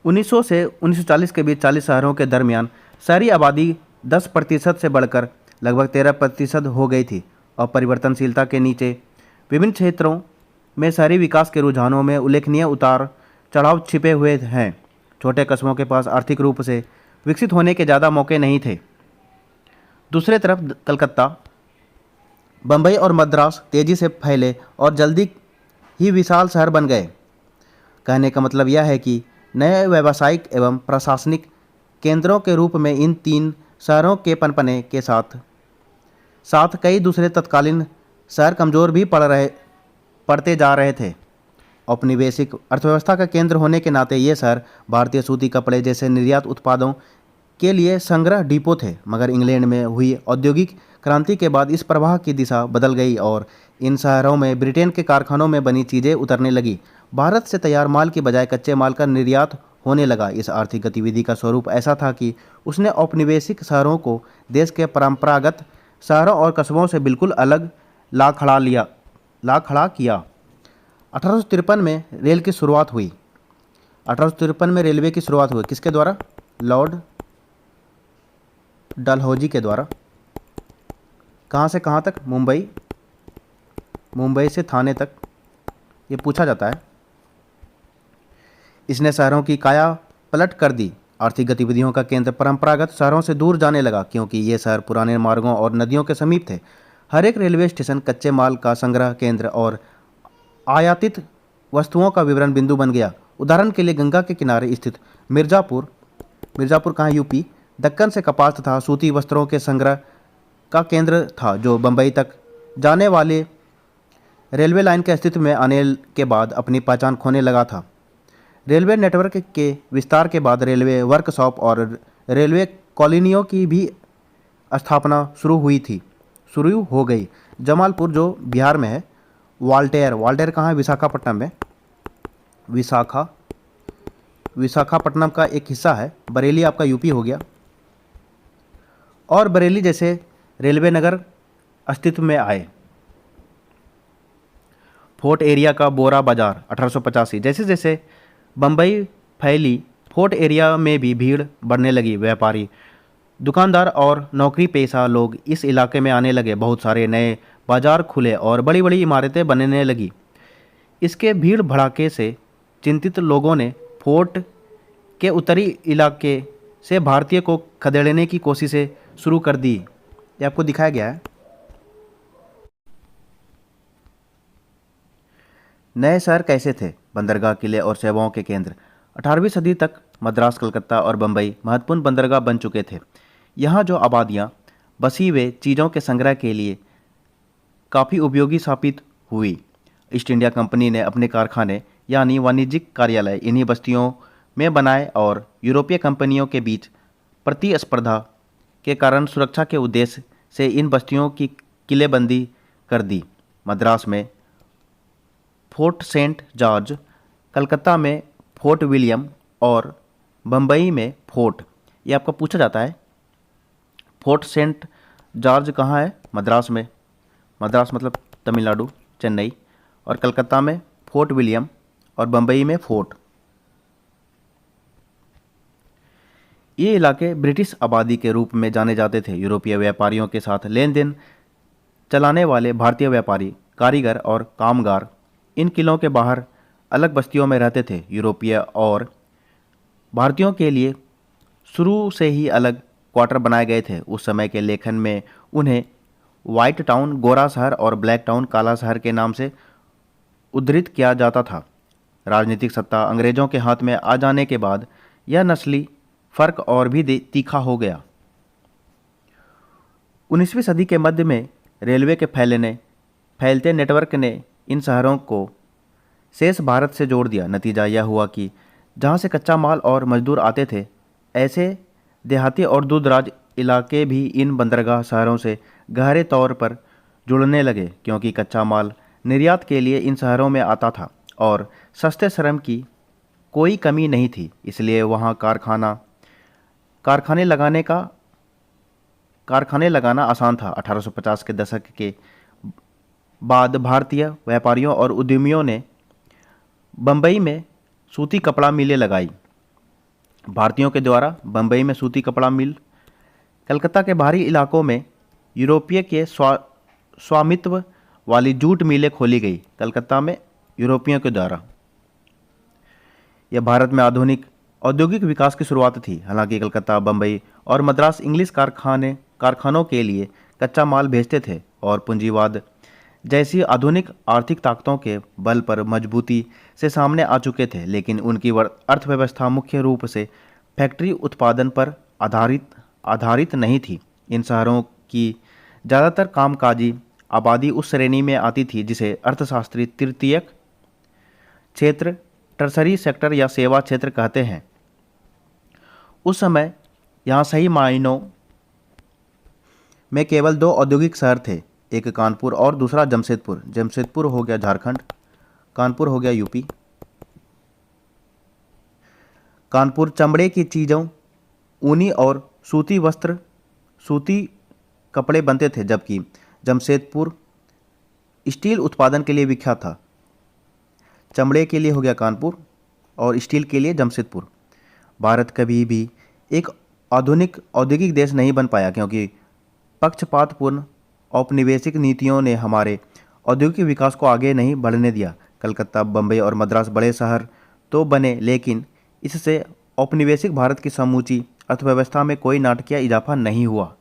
1900 से 1940 के बीच 40 शहरों के दरमियान शहरी आबादी 10% से बढ़कर लगभग 13% हो गई थी और परिवर्तनशीलता के नीचे विभिन्न क्षेत्रों में शहरी विकास के रुझानों में उल्लेखनीय उतार चढ़ाव छिपे हुए हैं। छोटे कस्बों के पास आर्थिक रूप से विकसित होने के ज़्यादा मौके नहीं थे। दूसरे तरफ कलकत्ता, बम्बई और मद्रास तेज़ी से फैले और जल्दी ही विशाल शहर बन गए। कहने का मतलब यह है कि नए व्यावसायिक एवं प्रशासनिक केंद्रों के रूप में इन 3 शहरों के पनपने के साथ कई दूसरे तत्कालीन शहर कमज़ोर भी पड़ते जा रहे थे। औपनिवेशिक अर्थव्यवस्था का केंद्र होने के नाते ये शहर भारतीय सूती कपड़े जैसे निर्यात उत्पादों के लिए संग्रह डिपो थे। मगर इंग्लैंड में हुई औद्योगिक क्रांति के बाद इस प्रवाह की दिशा बदल गई और इन शहरों में ब्रिटेन के कारखानों में बनी चीज़ें उतरने लगी। भारत से तैयार माल की बजाय कच्चे माल का निर्यात होने लगा। इस आर्थिक गतिविधि का स्वरूप ऐसा था कि उसने औपनिवेशिक शहरों को देश के परंपरागत शहरों और कस्बों से बिल्कुल अलग ला खड़ा किया। 1853 में रेल की शुरुआत हुई। 1853 में रेलवे की शुरुआत हुई किसके द्वारा? लॉर्ड डलहौजी के द्वारा। कहाँ से कहाँ तक? मुंबई से थाने तक, ये पूछा जाता है। इसने शहरों की काया पलट कर दी। आर्थिक गतिविधियों का केंद्र परंपरागत शहरों से दूर जाने लगा क्योंकि ये शहर पुराने मार्गों और नदियों के समीप थे। हर एक रेलवे स्टेशन कच्चे माल का संग्रह केंद्र और आयातित वस्तुओं का विवरण बिंदु बन गया। उदाहरण के लिए गंगा के किनारे स्थित मिर्ज़ापुर कहाँ? यूपी, दक्कन से कपास तथा सूती वस्त्रों के संग्रह का केंद्र था जो बम्बई तक जाने वाले रेलवे लाइन के अस्तित्व में आने के बाद अपनी पहचान खोने लगा था। रेलवे नेटवर्क के विस्तार के बाद रेलवे वर्कशॉप और रेलवे कॉलोनियों की भी स्थापना शुरू हो गई। जमालपुर जो बिहार में है, वाल्टेर कहाँ है? विशाखापट्टनम में। विशाखापट्टनम का एक हिस्सा है। बरेली आपका यूपी हो गया। और बरेली जैसे रेलवे नगर अस्तित्व में आए। फोर्ट एरिया का बोरा बाजार 1885। जैसे जैसे बम्बई फैली, फोर्ट एरिया में भी भीड़ बढ़ने लगी। व्यापारी, दुकानदार और नौकरी पेशा लोग इस इलाके में आने लगे। बहुत सारे नए बाजार खुले और बड़ी बड़ी इमारतें बनने लगी। इसके भीड़ भड़ाके से चिंतित लोगों ने फोर्ट के उत्तरी इलाके से भारतीय को खदेड़ने की कोशिशें शुरू कर दी। ये आपको दिखाया गया है। नए शहर कैसे थे? बंदरगाह, किले और सेवाओं के केंद्र। 18वीं सदी तक मद्रास, कलकत्ता और बम्बई महत्वपूर्ण बंदरगाह बन चुके थे। यहाँ जो आबादियाँ बसी वे चीज़ों के संग्रह के लिए काफ़ी उपयोगी साबित हुई। ईस्ट इंडिया कंपनी ने अपने कारखाने यानी वाणिज्यिक कार्यालय इन्हीं बस्तियों में बनाए और यूरोपीय कंपनियों के बीच प्रतिस्पर्धा के कारण सुरक्षा के उद्देश्य से इन बस्तियों की किलेबंदी कर दी। मद्रास में फोर्ट सेंट जॉर्ज कलकत्ता में फोर्ट विलियम और बम्बई में फोर्ट, ये आपका पूछा जाता है। फोर्ट सेंट जॉर्ज कहाँ है? मद्रास में। मद्रास मतलब तमिलनाडु, चेन्नई। और कलकत्ता में फोर्ट विलियम और बम्बई में फोर्ट। ये इलाके ब्रिटिश आबादी के रूप में जाने जाते थे। यूरोपीय व्यापारियों के साथ लेन देन चलाने वाले भारतीय व्यापारी, कारीगर और कामगार इन किलों के बाहर अलग बस्तियों में रहते थे। यूरोपीय और भारतीयों के लिए शुरू से ही अलग क्वार्टर बनाए गए थे। उस समय के लेखन में उन्हें व्हाइट टाउन गोरा शहर और ब्लैक टाउन काला शहर के नाम से उद्धृत किया जाता था। राजनीतिक सत्ता अंग्रेजों के हाथ में आ जाने के बाद यह नस्ली फर्क और भी तीखा हो गया। 19वीं सदी के मध्य में रेलवे के फैलते नेटवर्क ने इन शहरों को शेष भारत से जोड़ दिया। नतीजा यह हुआ कि जहाँ से कच्चा माल और मजदूर आते थे, ऐसे देहाती और दूरदराज इलाके भी इन बंदरगाह शहरों से गहरे तौर पर जुड़ने लगे, क्योंकि कच्चा माल निर्यात के लिए इन शहरों में आता था और सस्ते श्रम की कोई कमी नहीं थी। इसलिए वहाँ कारखाने लगाना आसान था। 1850 के दशक के बाद भारतीय व्यापारियों और उद्यमियों ने बम्बई में सूती कपड़ा मिलें लगाई। भारतीयों के द्वारा बम्बई में सूती कपड़ा मिल। कलकत्ता के बाहरी इलाकों में यूरोपीय के स्वामित्व वाली जूट मिलें खोली गई। कलकत्ता में यूरोपियों के द्वारा यह भारत में आधुनिक औद्योगिक विकास की शुरुआत थी। हालांकि कलकत्ता, बम्बई और मद्रास इंग्लिश कारखानों के लिए कच्चा माल भेजते थे और पूंजीवाद जैसी आधुनिक आर्थिक ताकतों के बल पर मजबूती से सामने आ चुके थे। लेकिन उनकी अर्थव्यवस्था मुख्य रूप से फैक्ट्री उत्पादन पर आधारित नहीं थी। इन शहरों की ज़्यादातर कामकाजी आबादी उस श्रेणी में आती थी जिसे अर्थशास्त्री तृतीयक क्षेत्र, टर्सरी सेक्टर या सेवा क्षेत्र कहते हैं। उस समय यहाँ सही मायनों में केवल दो औद्योगिक शहर थे, एक कानपुर और दूसरा जमशेदपुर। जमशेदपुर हो गया झारखंड, कानपुर हो गया यूपी। कानपुर चमड़े की चीज़ों, ऊनी और सूती कपड़े बनते थे, जबकि जमशेदपुर स्टील उत्पादन के लिए विख्यात था। चमड़े के लिए हो गया कानपुर और स्टील के लिए जमशेदपुर। भारत कभी भी एक आधुनिक औद्योगिक देश नहीं बन पाया, क्योंकि पक्षपातपूर्ण औपनिवेशिक नीतियों ने हमारे औद्योगिक विकास को आगे नहीं बढ़ने दिया। कलकत्ता, बम्बई और मद्रास बड़े शहर तो बने, लेकिन इससे औपनिवेशिक भारत की समूची अर्थव्यवस्था में कोई नाटकीय इजाफा नहीं हुआ।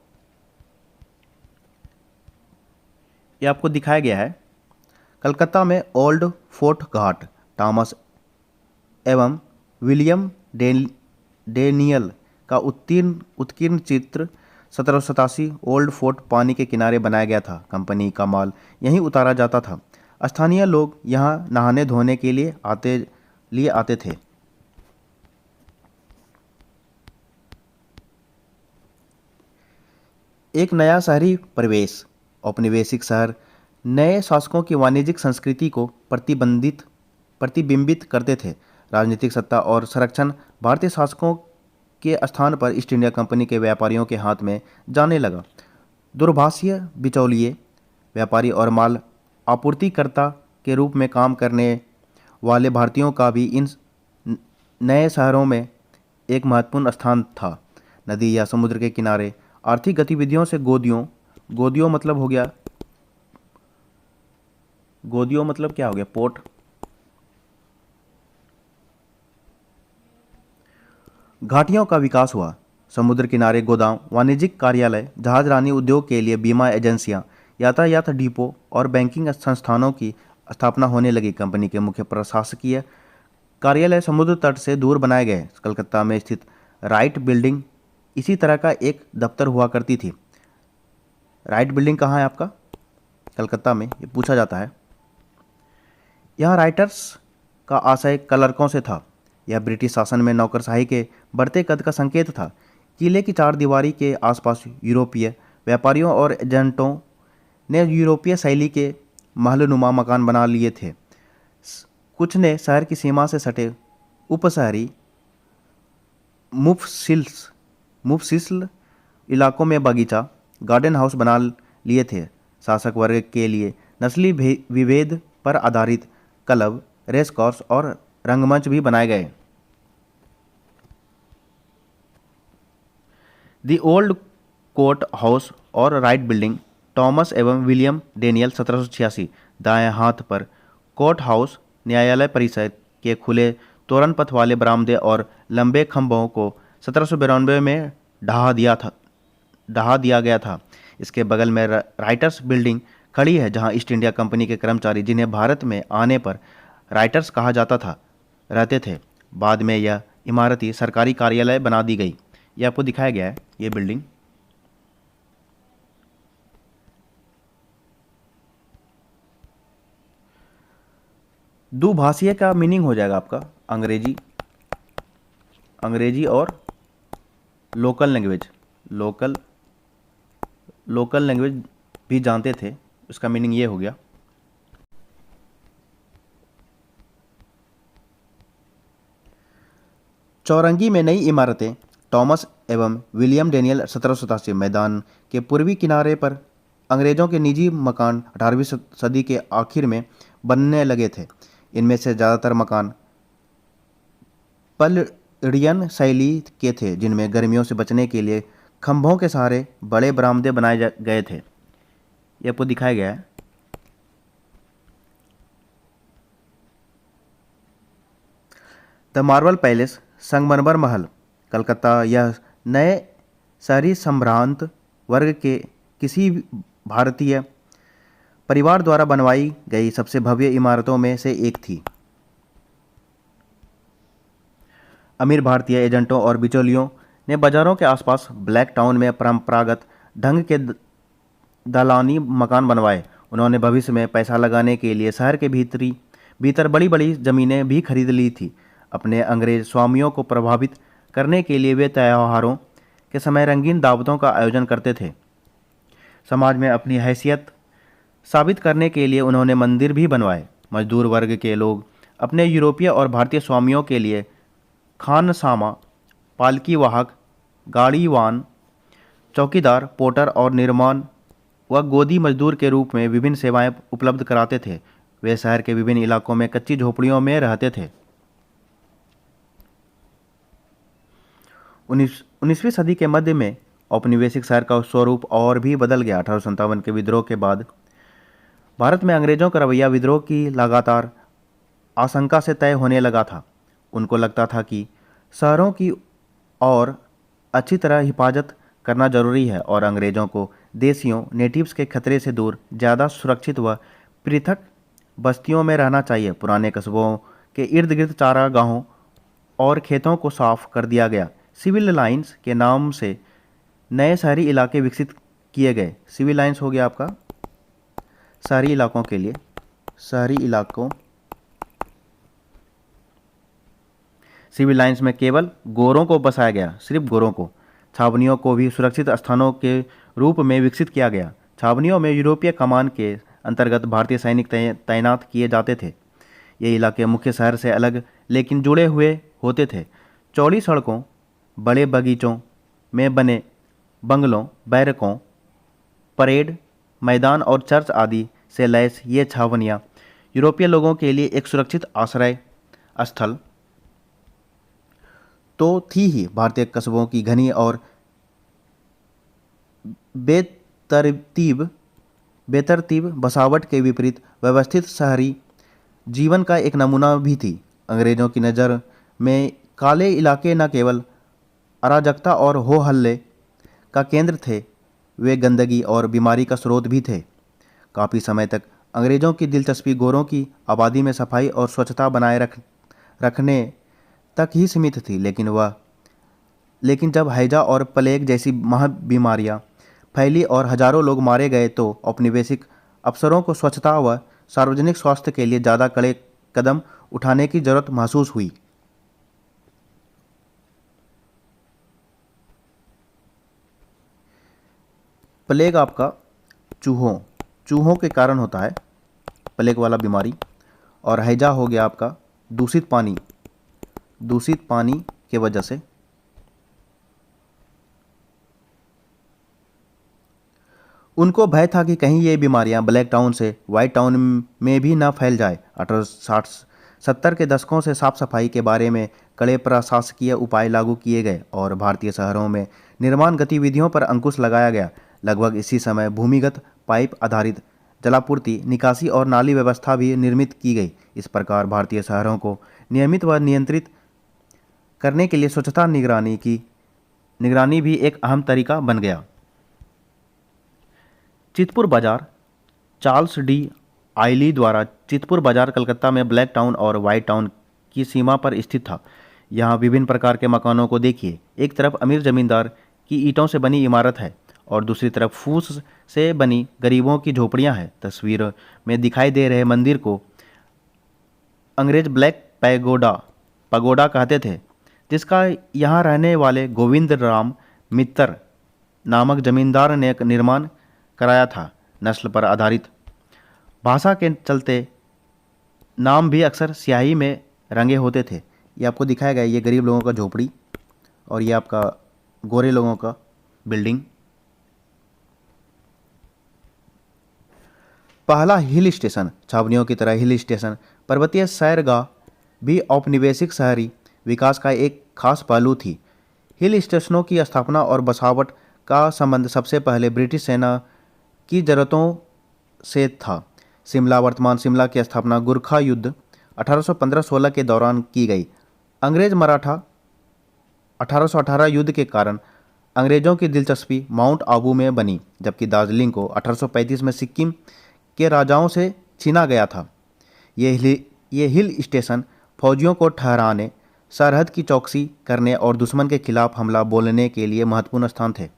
ये आपको दिखाया गया है। कलकत्ता में ओल्ड फोर्ट घाट, थॉमस एवं विलियम डेनियल का उत्कीर्ण चित्र 1787 ओल्ड फोर्ट पानी के किनारे बनाया गया था। कंपनी का माल यहीं उतारा जाता था। स्थानीय लोग यहाँ नहाने धोने के लिए आते थे। एक नया शहरी परिवेश। औपनिवेशिक शहर नए शासकों की वाणिज्यिक संस्कृति को प्रतिबिंबित करते थे। राजनीतिक सत्ता और संरक्षण भारतीय शासकों के स्थान पर ईस्ट इंडिया कंपनी के व्यापारियों के हाथ में जाने लगा। दूरभाषीय बिचौलिए, व्यापारी और माल आपूर्तिकर्ता के रूप में काम करने वाले भारतीयों का भी इन नए शहरों में एक महत्वपूर्ण स्थान था। नदी या समुद्र के किनारे आर्थिक गतिविधियों से गोदियों मतलब क्या हो गया? पोर्ट। घाटियों का विकास हुआ। समुद्र किनारे गोदाम, वाणिज्यिक कार्यालय, जहाजरानी उद्योग के लिए बीमा एजेंसियां, यातायात डिपो और बैंकिंग संस्थानों की स्थापना होने लगी। कंपनी के मुख्य प्रशासकीय कार्यालय समुद्र तट से दूर बनाए गए। कलकत्ता में स्थित राइट बिल्डिंग इसी तरह का एक दफ्तर हुआ करती थी। राइट बिल्डिंग कहाँ है आपका? कलकत्ता में, ये पूछा जाता है। यहाँ राइटर्स का आशय क्लर्कों से था। यह ब्रिटिश शासन में नौकरशाही के बढ़ते कद का संकेत था। किले की चार दीवारी के आसपास यूरोपीय व्यापारियों और एजेंटों ने यूरोपीय शैली के महलनुमा मकान बना लिए थे। कुछ ने शहर की सीमा से सटे उपशहरी मुफसिल इलाकों में बगीचा, गार्डन हाउस बना लिए थे। शासक वर्ग के लिए नस्ली विभेद पर आधारित क्लब, रेस कोर्स और रंगमंच भी बनाए गए। दी ओल्ड कोर्ट हाउस और राइट बिल्डिंग, टॉमस एवं विलियम डेनियल 1786। दाएं हाथ पर कोर्ट हाउस न्यायालय परिसर के खुले तोरण पथ वाले बरामदे और लंबे खंभों को 1792 में ढहा दिया गया था। इसके बगल में राइटर्स बिल्डिंग खड़ी है, जहां ईस्ट इंडिया कंपनी के कर्मचारी, जिन्हें भारत में आने पर राइटर्स कहा जाता था, रहते थे। बाद में यह इमारती सरकारी कार्यालय बना दी गई। यह आपको दिखाया गया है, ये बिल्डिंग। दुभाषीय का मीनिंग हो जाएगा आपका अंग्रेजी और लोकल लैंग्वेज भी जानते थे, उसका मीनिंग ये हो गया। चौरंगी में नई इमारतें, टॉमस एवं विलियम डेनियल 1787। मैदान के पूर्वी किनारे पर अंग्रेजों के निजी मकान 18वीं सदी के आखिर में बनने लगे थे। इनमें से ज़्यादातर मकान पलड़ियन शैली के थे, जिनमें गर्मियों से बचने के लिए खंभों के सहारे बड़े बरामदे बनाए गए थे। ये आपको दिखाया गया है। द मार्बल पैलेस, संगमरमर महल, कलकत्ता। यह नए शहरी संभ्रांत वर्ग के किसी भारतीय परिवार द्वारा बनवाई गई सबसे भव्य इमारतों में से एक थी। अमीर भारतीय एजेंटों और बिचौलियों ने बाजारों के आसपास ब्लैक टाउन में परंपरागत ढंग के दलानी मकान बनवाए। उन्होंने भविष्य में पैसा लगाने के लिए शहर के भीतर बड़ी बड़ी जमीनें भी खरीद ली थी। अपने अंग्रेज स्वामियों को प्रभावित करने के लिए वे त्योहारों के समय रंगीन दावतों का आयोजन करते थे। समाज में अपनी हैसियत साबित करने के लिए उन्होंने मंदिर भी बनवाए। मजदूर वर्ग के लोग अपने यूरोपीय और भारतीय स्वामियों के लिए खानसामा, पालकी वाहक, गाड़ीवान, चौकीदार, पोर्टर और निर्माण व गोदी मजदूर के रूप में विभिन्न सेवाएं उपलब्ध कराते थे। वे शहर के विभिन्न इलाकों में कच्ची झोपड़ियों में रहते थे। 19वीं सदी के मध्य में औपनिवेशिक शहर का स्वरूप और भी बदल गया। 1857 के विद्रोह के बाद भारत में अंग्रेजों का रवैया विद्रोह की लगातार आशंका से तय होने लगा था। उनको लगता था कि शहरों की और अच्छी तरह हिफाजत करना जरूरी है और अंग्रेजों को देशियों नेटिव्स के खतरे से दूर ज़्यादा सुरक्षित व पृथक बस्तियों में रहना चाहिए। पुराने कस्बों के इर्द गिर्द चारागाहों और खेतों को साफ कर दिया गया। सिविल लाइन्स के नाम से नए शहरी इलाके विकसित किए गए। सिविल लाइन्स हो गया आपका शहरी इलाकों के लिए, शहरी इलाकों। सिविल लाइन्स में केवल गोरों को बसाया गया, सिर्फ गोरों को। छावनियों को भी सुरक्षित स्थानों के रूप में विकसित किया गया। छावनियों में यूरोपीय कमान के अंतर्गत भारतीय सैनिक तैनात किए जाते थे। ये इलाके मुख्य शहर से अलग लेकिन जुड़े हुए होते थे। चौड़ी सड़कों, बड़े बगीचों में बने बंगलों, बैरकों, परेड मैदान और चर्च आदि से लैस ये छावनियाँ यूरोपीय लोगों के लिए एक सुरक्षित आश्रय स्थल तो थी ही। भारतीय कस्बों की घनी और बेतरतीब बसावट के विपरीत व्यवस्थित शहरी जीवन का एक नमूना भी थी। अंग्रेजों की नज़र में काले इलाके न केवल अराजकता और हो हल्ले का केंद्र थे, वे गंदगी और बीमारी का स्रोत भी थे। काफ़ी समय तक अंग्रेजों की दिलचस्पी गोरों की आबादी में सफाई और स्वच्छता बनाए रखने तक ही सीमित थी, लेकिन जब हैजा और प्लेग जैसी महाबीमारियां फैली और हजारों लोग मारे गए तो औपनिवेशिक अफसरों को स्वच्छता व सार्वजनिक स्वास्थ्य के लिए ज़्यादा कड़े कदम उठाने की जरूरत महसूस हुई। प्लेग आपका चूहों के कारण होता है, प्लेग वाला बीमारी। और हैजा हो गया आपका दूषित पानी, दूषित पानी के वजह से। उनको भय था कि कहीं ये बीमारियां ब्लैक टाउन से वाइट टाउन में भी न फैल जाए। 1860-70 के दशकों से साफ सफाई के बारे में कड़े प्रशासकीय उपाय लागू किए गए और भारतीय शहरों में निर्माण गतिविधियों पर अंकुश लगाया गया। लगभग इसी समय भूमिगत पाइप आधारित जलापूर्ति, निकासी और नाली व्यवस्था भी निर्मित की गई। इस प्रकार भारतीय शहरों को नियमित व नियंत्रित करने के लिए स्वच्छता निगरानी भी एक अहम तरीका बन गया। चितपुर बाजार, चार्ल्स डी आइली द्वारा चितपुर बाजार कलकत्ता में ब्लैक टाउन और वाइट टाउन की सीमा पर स्थित था। यहाँ विभिन्न प्रकार के मकानों को देखिए। एक तरफ अमीर जमींदार की ईंटों से बनी इमारत है और दूसरी तरफ फूस से बनी गरीबों की झोपड़ियाँ हैं। तस्वीर में दिखाई दे रहे मंदिर को अंग्रेज ब्लैक पगोडा कहते थे, जिसका यहाँ रहने वाले गोविंद राम मित्तर नामक जमींदार ने निर्माण कराया था। नस्ल पर आधारित भाषा के चलते नाम भी अक्सर स्याही में रंगे होते थे। ये आपको दिखाया गया, ये गरीब लोगों का झोपड़ी और ये आपका गोरे लोगों का बिल्डिंग। पहला हिल स्टेशन, छावनियों की तरह हिल स्टेशन पर्वतीय सैरगाह भी औपनिवेशिक शहरी विकास का एक खास पहलू थी। हिल स्टेशनों की स्थापना और बसावट का संबंध सबसे पहले ब्रिटिश सेना की ज़रूरतों से था। शिमला, वर्तमान शिमला की स्थापना गुरखा युद्ध 1815-16 के दौरान की गई। अंग्रेज मराठा 1818 युद्ध के कारण अंग्रेज़ों की दिलचस्पी माउंट आबू में बनी, जबकि दार्जिलिंग को 1835 में सिक्किम के राजाओं से छीना गया था। ये हिल स्टेशन फौजियों को ठहराने, सरहद की चौकसी करने और दुश्मन के खिलाफ हमला बोलने के लिए महत्वपूर्ण स्थान थे।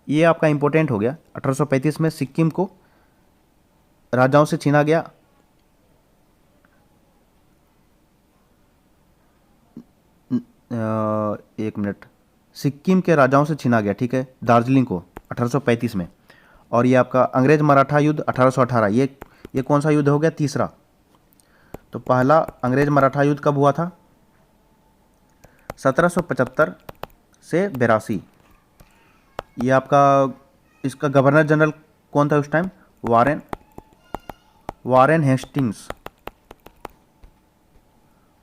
ये आपका इंपॉर्टेंट हो गया। 1835 में सिक्किम को राजाओं से छीना गया। एक मिनट, सिक्किम के राजाओं से छीना गया, ठीक है, दार्जिलिंग को 1835 में। और ये आपका अंग्रेज मराठा युद्ध 1818, ये कौन सा युद्ध हो गया? तीसरा। तो पहला अंग्रेज मराठा युद्ध कब हुआ था? 1775 से 82। ये आपका इसका गवर्नर जनरल कौन था उस टाइम? Warren Hastings.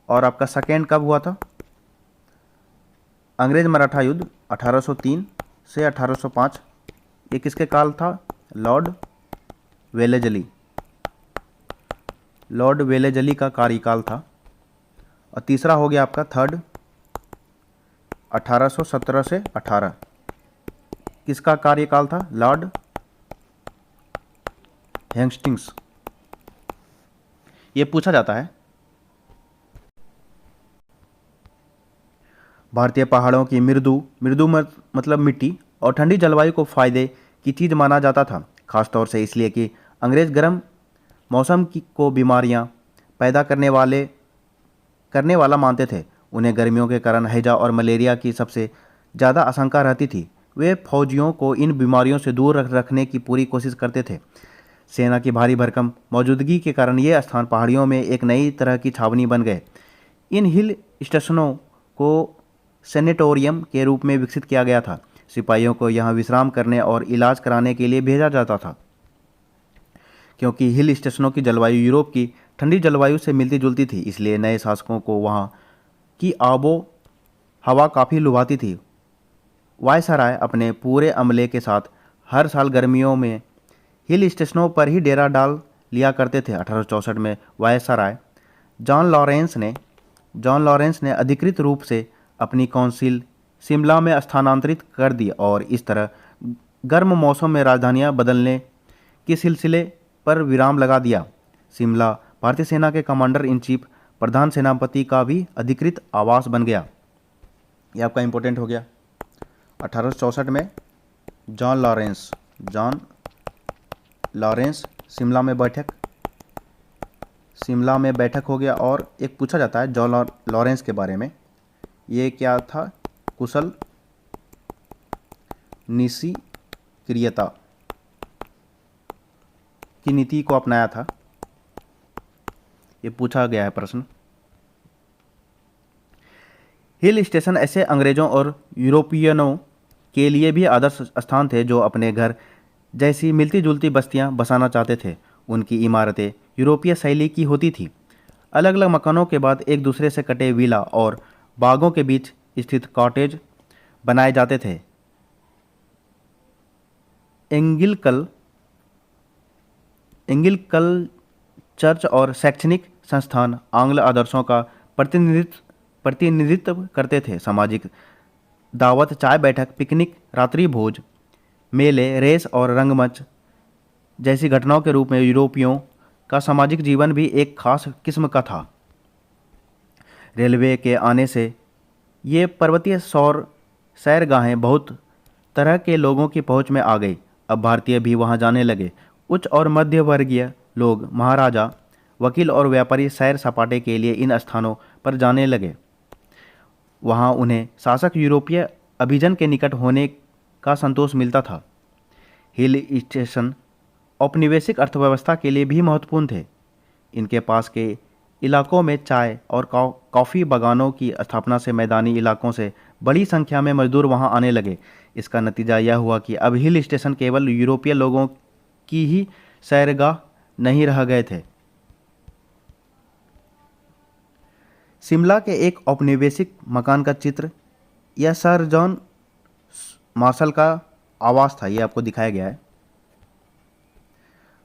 और आपका सेकेंड कब हुआ था? अंग्रेज मराठा युद्ध 1803 से 1805। ये किसके काल था? लॉर्ड वेलेजली का कार्यकाल था। और तीसरा हो गया आपका थर्ड 1817 से 18। किसका कार्यकाल था? Lord Hastings. ये पूछा जाता है। भारतीय पहाड़ों की मृदु मतलब मिट्टी और ठंडी जलवायु को फायदे की चीज़ माना जाता था, खासतौर से इसलिए कि अंग्रेज गर्म मौसम को बीमारियां पैदा करने वाला मानते थे। उन्हें गर्मियों के कारण हैजा और मलेरिया की सबसे ज़्यादा आशंका रहती थी। वे फौजियों को इन बीमारियों से दूर रखने की पूरी कोशिश करते थे। सेना की भारी भरकम मौजूदगी के कारण ये स्थान पहाड़ियों में एक नई तरह की छावनी बन गए। इन हिल स्टेशनों को सेनेटोरियम के रूप में विकसित किया गया था। सिपाहियों को यहाँ विश्राम करने और इलाज कराने के लिए भेजा जाता था। क्योंकि हिल स्टेशनों की जलवायु यूरोप की ठंडी जलवायु से मिलती जुलती थी, इसलिए नए शासकों को वहाँ की आबो हवा काफ़ी लुभाती थी। वायसराय अपने पूरे अमले के साथ हर साल गर्मियों में हिल स्टेशनों पर ही डेरा डाल लिया करते थे। 1864 में वायसराय जॉन लॉरेंस ने अधिकृत रूप से अपनी काउंसिल शिमला में स्थानांतरित कर दी और इस तरह गर्म मौसम में राजधानियां बदलने के सिलसिले पर विराम लगा दिया। शिमला भारतीय सेना के कमांडर इन चीफ प्रधान सेनापति का भी अधिकृत आवास बन गया। यह आपका इंपॉर्टेंट हो गया। 1864 में जॉन लॉरेंस शिमला में बैठक हो गया। और एक पूछा जाता है जॉन लॉरेंस के बारे में, ये क्या था? कुशल निष्क्रियता की नीति को अपनाया था। ये पूछा गया है प्रश्न। हिल स्टेशन ऐसे अंग्रेजों और यूरोपियनों के लिए भी आदर्श स्थान थे जो अपने घर जैसी मिलती जुलती बस्तियां बसाना चाहते थे। उनकी इमारतें यूरोपीय शैली की होती थी। अलग अलग मकानों के बाद एक दूसरे से कटे विला और बागों के बीच स्थित कॉटेज बनाए जाते थे। एंगिलकल चर्च और शैक्षणिक संस्थान आंग्ल आदर्शों का प्रतिनिधित्व करते थे। सामाजिक दावत, चाय बैठक, पिकनिक, रात्रि भोज, मेले, रेस और रंगमंच जैसी घटनाओं के रूप में यूरोपियों का सामाजिक जीवन भी एक खास किस्म का था। रेलवे के आने से ये पर्वतीय सैरगाहें बहुत तरह के लोगों की पहुंच में आ गई। अब भारतीय भी वहां जाने लगे। उच्च और मध्य वर्गीय लोग, महाराजा, वकील और व्यापारी सैर सपाटे के लिए इन स्थानों पर जाने लगे। वहां उन्हें शासक यूरोपीय अभिजन के निकट होने का संतोष मिलता था। हिल स्टेशन औपनिवेशिक अर्थव्यवस्था के लिए भी महत्वपूर्ण थे। इनके पास के इलाकों में चाय और कॉफ़ी बागानों की स्थापना से मैदानी इलाकों से बड़ी संख्या में मजदूर वहां आने लगे। इसका नतीजा यह हुआ कि अब हिल स्टेशन केवल यूरोपीय लोगों की ही सैरगाह नहीं रह गए थे। शिमला के एक औपनिवेशिक मकान का चित्र यह सर जॉन मार्शल का आवास था। यह आपको दिखाया गया है।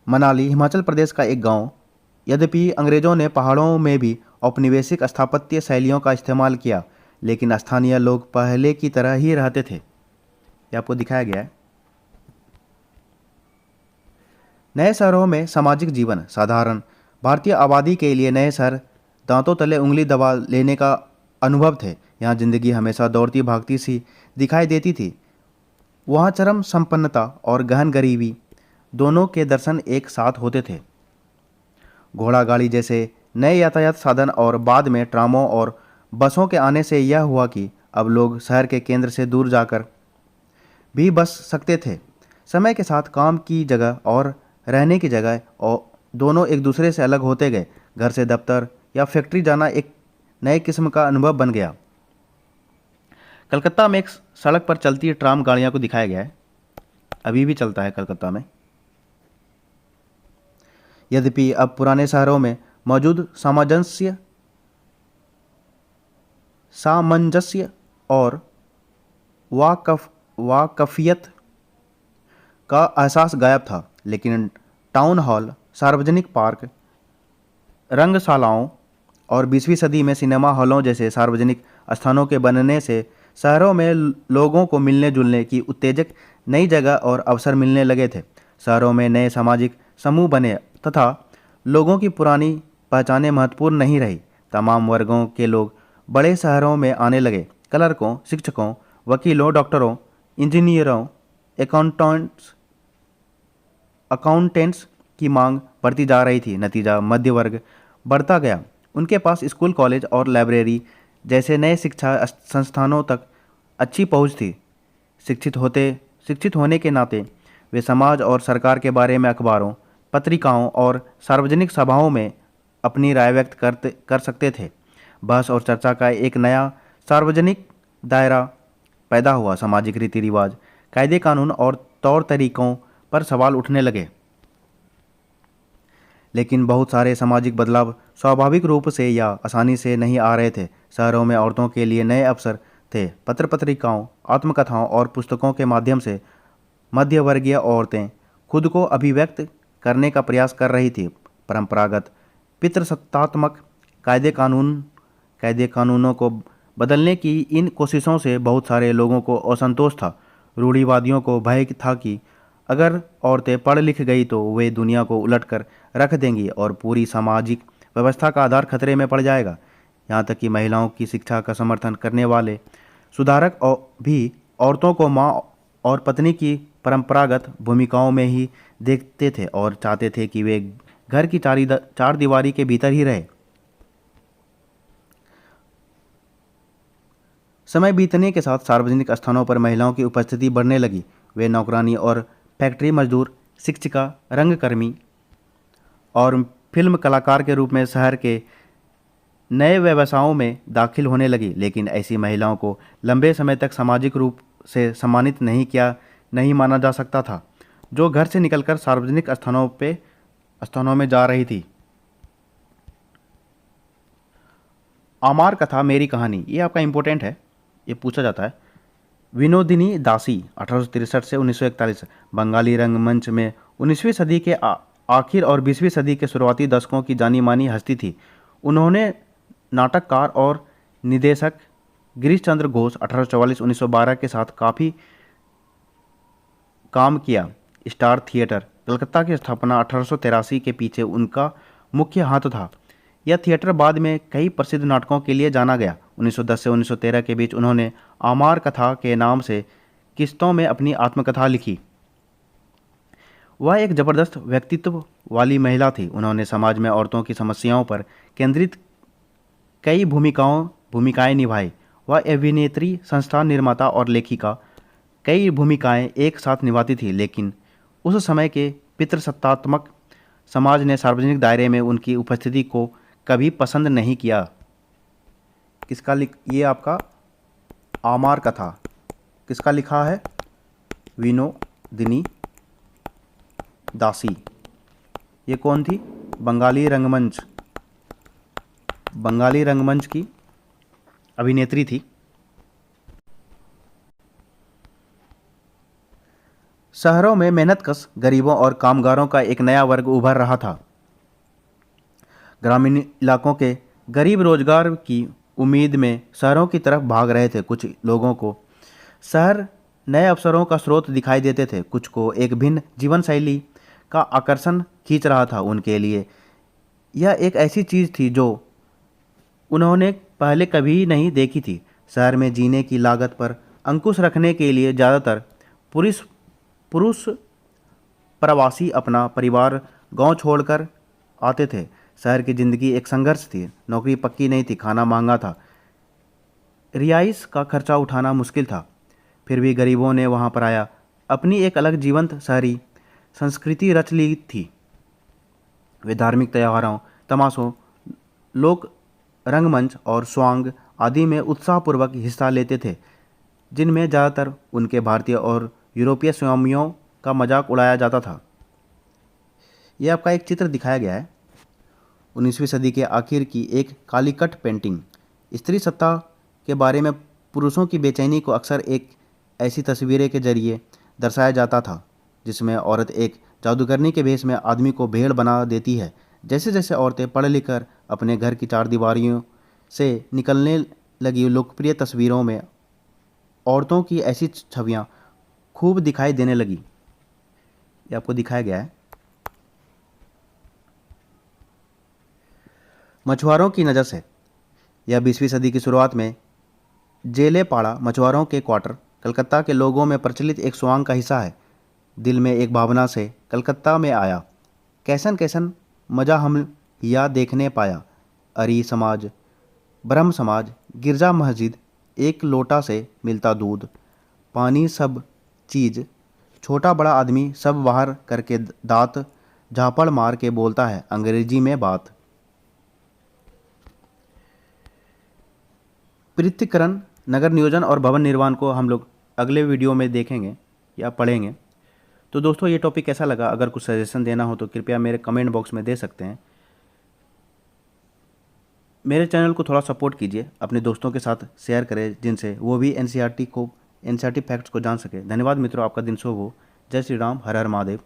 मनाली हिमाचल प्रदेश का एक गांव। यद्यपि अंग्रेजों ने पहाड़ों में भी औपनिवेशिक स्थापत्य शैलियों का इस्तेमाल किया, लेकिन स्थानीय लोग पहले की तरह ही रहते थे। यह आपको दिखाया गया है। नए शहरों में सामाजिक जीवन साधारण भारतीय आबादी के लिए नए शहर दांतों तले उंगली दबा लेने का अनुभव थे। यहाँ जिंदगी हमेशा दौड़ती भागती सी दिखाई देती थी। वहाँ चरम संपन्नता और गहन गरीबी दोनों के दर्शन एक साथ होते थे। घोड़ा गाड़ी जैसे नए यातायात साधन और बाद में ट्रामों और बसों के आने से यह हुआ कि अब लोग शहर के केंद्र से दूर जाकर भी बस सकते थे। समय के साथ काम की जगह और रहने की जगह और दोनों एक दूसरे से अलग होते गए। घर से दफ्तर या फैक्ट्री जाना एक नए किस्म का अनुभव बन गया। कलकत्ता में एक सड़क पर चलती ट्राम गाड़ियां को दिखाया गया है। अभी भी चलता है कलकत्ता में। यद्यपि अब पुराने शहरों में मौजूद सामंजस्य और वाकफियत का एहसास गायब था, लेकिन टाउन हॉल, सार्वजनिक पार्क, रंगशालाओं और 20वीं सदी में सिनेमा हॉलों जैसे सार्वजनिक स्थानों के बनने से शहरों में लोगों को मिलने जुलने की उत्तेजक नई जगह और अवसर मिलने लगे थे। शहरों में नए सामाजिक समूह बने तथा लोगों की पुरानी पहचानें महत्वपूर्ण नहीं रही। तमाम वर्गों के लोग बड़े शहरों में आने लगे। क्लर्कों, शिक्षकों, वकीलों, डॉक्टरों, इंजीनियरों, अकाउंटेंट्स की मांग बढ़ती जा रही थी। नतीजा मध्य वर्ग बढ़ता गया। उनके पास स्कूल, कॉलेज और लाइब्रेरी जैसे नए शिक्षा संस्थानों तक अच्छी पहुंच थी। शिक्षित होने के नाते वे समाज और सरकार के बारे में अखबारों, पत्रिकाओं और सार्वजनिक सभाओं में अपनी राय व्यक्त कर सकते थे। बहस और चर्चा का एक नया सार्वजनिक दायरा पैदा हुआ। सामाजिक रीति रिवाज, कायदे कानून और तौर तरीकों पर सवाल उठने लगे। लेकिन बहुत सारे सामाजिक बदलाव स्वाभाविक रूप से या आसानी से नहीं आ रहे थे। शहरों में औरतों के लिए नए अवसर थे। पत्र पत्रिकाओं, आत्मकथाओं और पुस्तकों के माध्यम से मध्यवर्गीय औरतें खुद को अभिव्यक्त करने का प्रयास कर रही थी। परंपरागत पितृसत्तात्मक कायदे कानूनों को बदलने की इन कोशिशों से बहुत सारे लोगों को असंतोष था। रूढ़िवादियों को भय था कि अगर औरतें पढ़ लिख गई तो वे दुनिया को उलट कर रख देंगी और पूरी सामाजिक व्यवस्था का आधार खतरे में पड़ जाएगा। यहाँ तक कि महिलाओं की शिक्षा का समर्थन करने वाले सुधारक भी औरतों को माँ और पत्नी की परंपरागत भूमिकाओं में ही देखते थे और चाहते थे कि वे घर की चार दीवारी के भीतर ही रहे। समय बीतने के साथ सार्वजनिक स्थानों पर महिलाओं की उपस्थिति बढ़ने लगी। वे नौकरानी और फैक्ट्री मजदूर, शिक्षिका, रंगकर्मी और फिल्म कलाकार के रूप में शहर के नए व्यवसायों में दाखिल होने लगी, लेकिन ऐसी महिलाओं को लंबे समय तक सामाजिक रूप से सम्मानित नहीं माना जा सकता था, जो घर से निकलकर सार्वजनिक स्थानों में जा रही थी। आमार कथा मेरी कहानी, ये आपका इम्पोर्टेंट है, ये पूछा जाता है। विनोदिनी दासी 1863 से 1941 बंगाली रंगमंच में 19वीं सदी के आखिर और 20वीं सदी के शुरुआती दशकों की जानी मानी हस्ती थी। उन्होंने नाटककार और निदेशक गिरीश चंद्र घोष 1844-1912 के साथ काफ़ी काम किया। स्टार थिएटर कलकत्ता की स्थापना 1883 के पीछे उनका मुख्य हाथ था। यह थिएटर बाद में कई प्रसिद्ध नाटकों के लिए जाना गया। 1910 से 1913 के बीच उन्होंने आमार कथा के नाम से किस्तों में अपनी आत्मकथा लिखी। वह एक जबरदस्त व्यक्तित्व वाली महिला थी। उन्होंने समाज में औरतों की समस्याओं पर केंद्रित कई भूमिकाएं निभाई। वह अभिनेत्री, संस्था निर्माता और लेखिका कई भूमिकाएं एक साथ निभाती थी, लेकिन उस समय के पितृसत्तात्मक समाज ने सार्वजनिक दायरे में उनकी उपस्थिति को कभी पसंद नहीं किया। ये आपका आमार कथा किसका लिखा है? विनोदिनी दासी। ये कौन थी? बंगाली रंगमंच की अभिनेत्री थी। शहरों में मेहनतकश गरीबों और कामगारों का एक नया वर्ग उभर रहा था। ग्रामीण इलाकों के गरीब रोजगार की उम्मीद में शहरों की तरफ भाग रहे थे। कुछ लोगों को शहर नए अवसरों का स्रोत दिखाई देते थे, कुछ को एक भिन्न जीवन शैली का आकर्षण खींच रहा था। उनके लिए यह एक ऐसी चीज़ थी जो उन्होंने पहले कभी नहीं देखी थी। शहर में जीने की लागत पर अंकुश रखने के लिए ज़्यादातर पुरुष प्रवासी अपना परिवार गांव छोड़कर आते थे। शहर की ज़िंदगी एक संघर्ष थी। नौकरी पक्की नहीं थी, खाना महंगा था, रिहाइश का खर्चा उठाना मुश्किल था। फिर भी गरीबों ने वहां पर आया अपनी एक अलग जीवंत शहरी संस्कृति रच ली थी। वे धार्मिक त्योहारों, तमाशों, लोक रंगमंच और स्वांग आदि में उत्साहपूर्वक हिस्सा लेते थे, जिनमें ज़्यादातर उनके भारतीय और यूरोपीय स्वामियों का मजाक उड़ाया जाता था। यह आपका एक चित्र दिखाया गया है 19वीं सदी के आखिर की एक कालीकट पेंटिंग। स्त्री सत्ता के बारे में पुरुषों की बेचैनी को अक्सर एक ऐसी तस्वीरें के जरिए दर्शाया जाता था जिसमें औरत एक जादूगरनी के भेष में आदमी को भेड़ बना देती है। जैसे जैसे औरतें पढ़ लिख कर अपने घर की चारदीवारियों से निकलने लगी, लोकप्रिय तस्वीरों में औरतों की ऐसी छवियां खूब दिखाई देने लगी। ये आपको दिखाया गया है। मछुआरों की नज़र से यह 20वीं सदी की शुरुआत में जेलेपाड़ा मछुआरों के क्वार्टर कलकत्ता के लोगों में प्रचलित एक स्वांग का हिस्सा है। दिल में एक भावना से कलकत्ता में आया, कैसन कैसन मजा हम या देखने पाया। अरी समाज, ब्रह्म समाज, गिरजा मस्जिद, एक लोटा से मिलता दूध, पानी, सब चीज़, छोटा बड़ा आदमी सब बाहर करके दांत झापड़ मार के बोलता है अंग्रेजी में बात। पृथक्करण, नगर नियोजन और भवन निर्माण को हम लोग अगले वीडियो में देखेंगे या पढ़ेंगे। तो दोस्तों ये टॉपिक कैसा लगा? अगर कुछ सजेशन देना हो तो कृपया मेरे कमेंट बॉक्स में दे सकते हैं। मेरे चैनल को थोड़ा सपोर्ट कीजिए, अपने दोस्तों के साथ शेयर करें जिनसे वो भी एनसीईआरटी फैक्ट्स को जान सके। धन्यवाद मित्रों, आपका दिन शुभ हो। जय श्री राम, हर हर महादेव।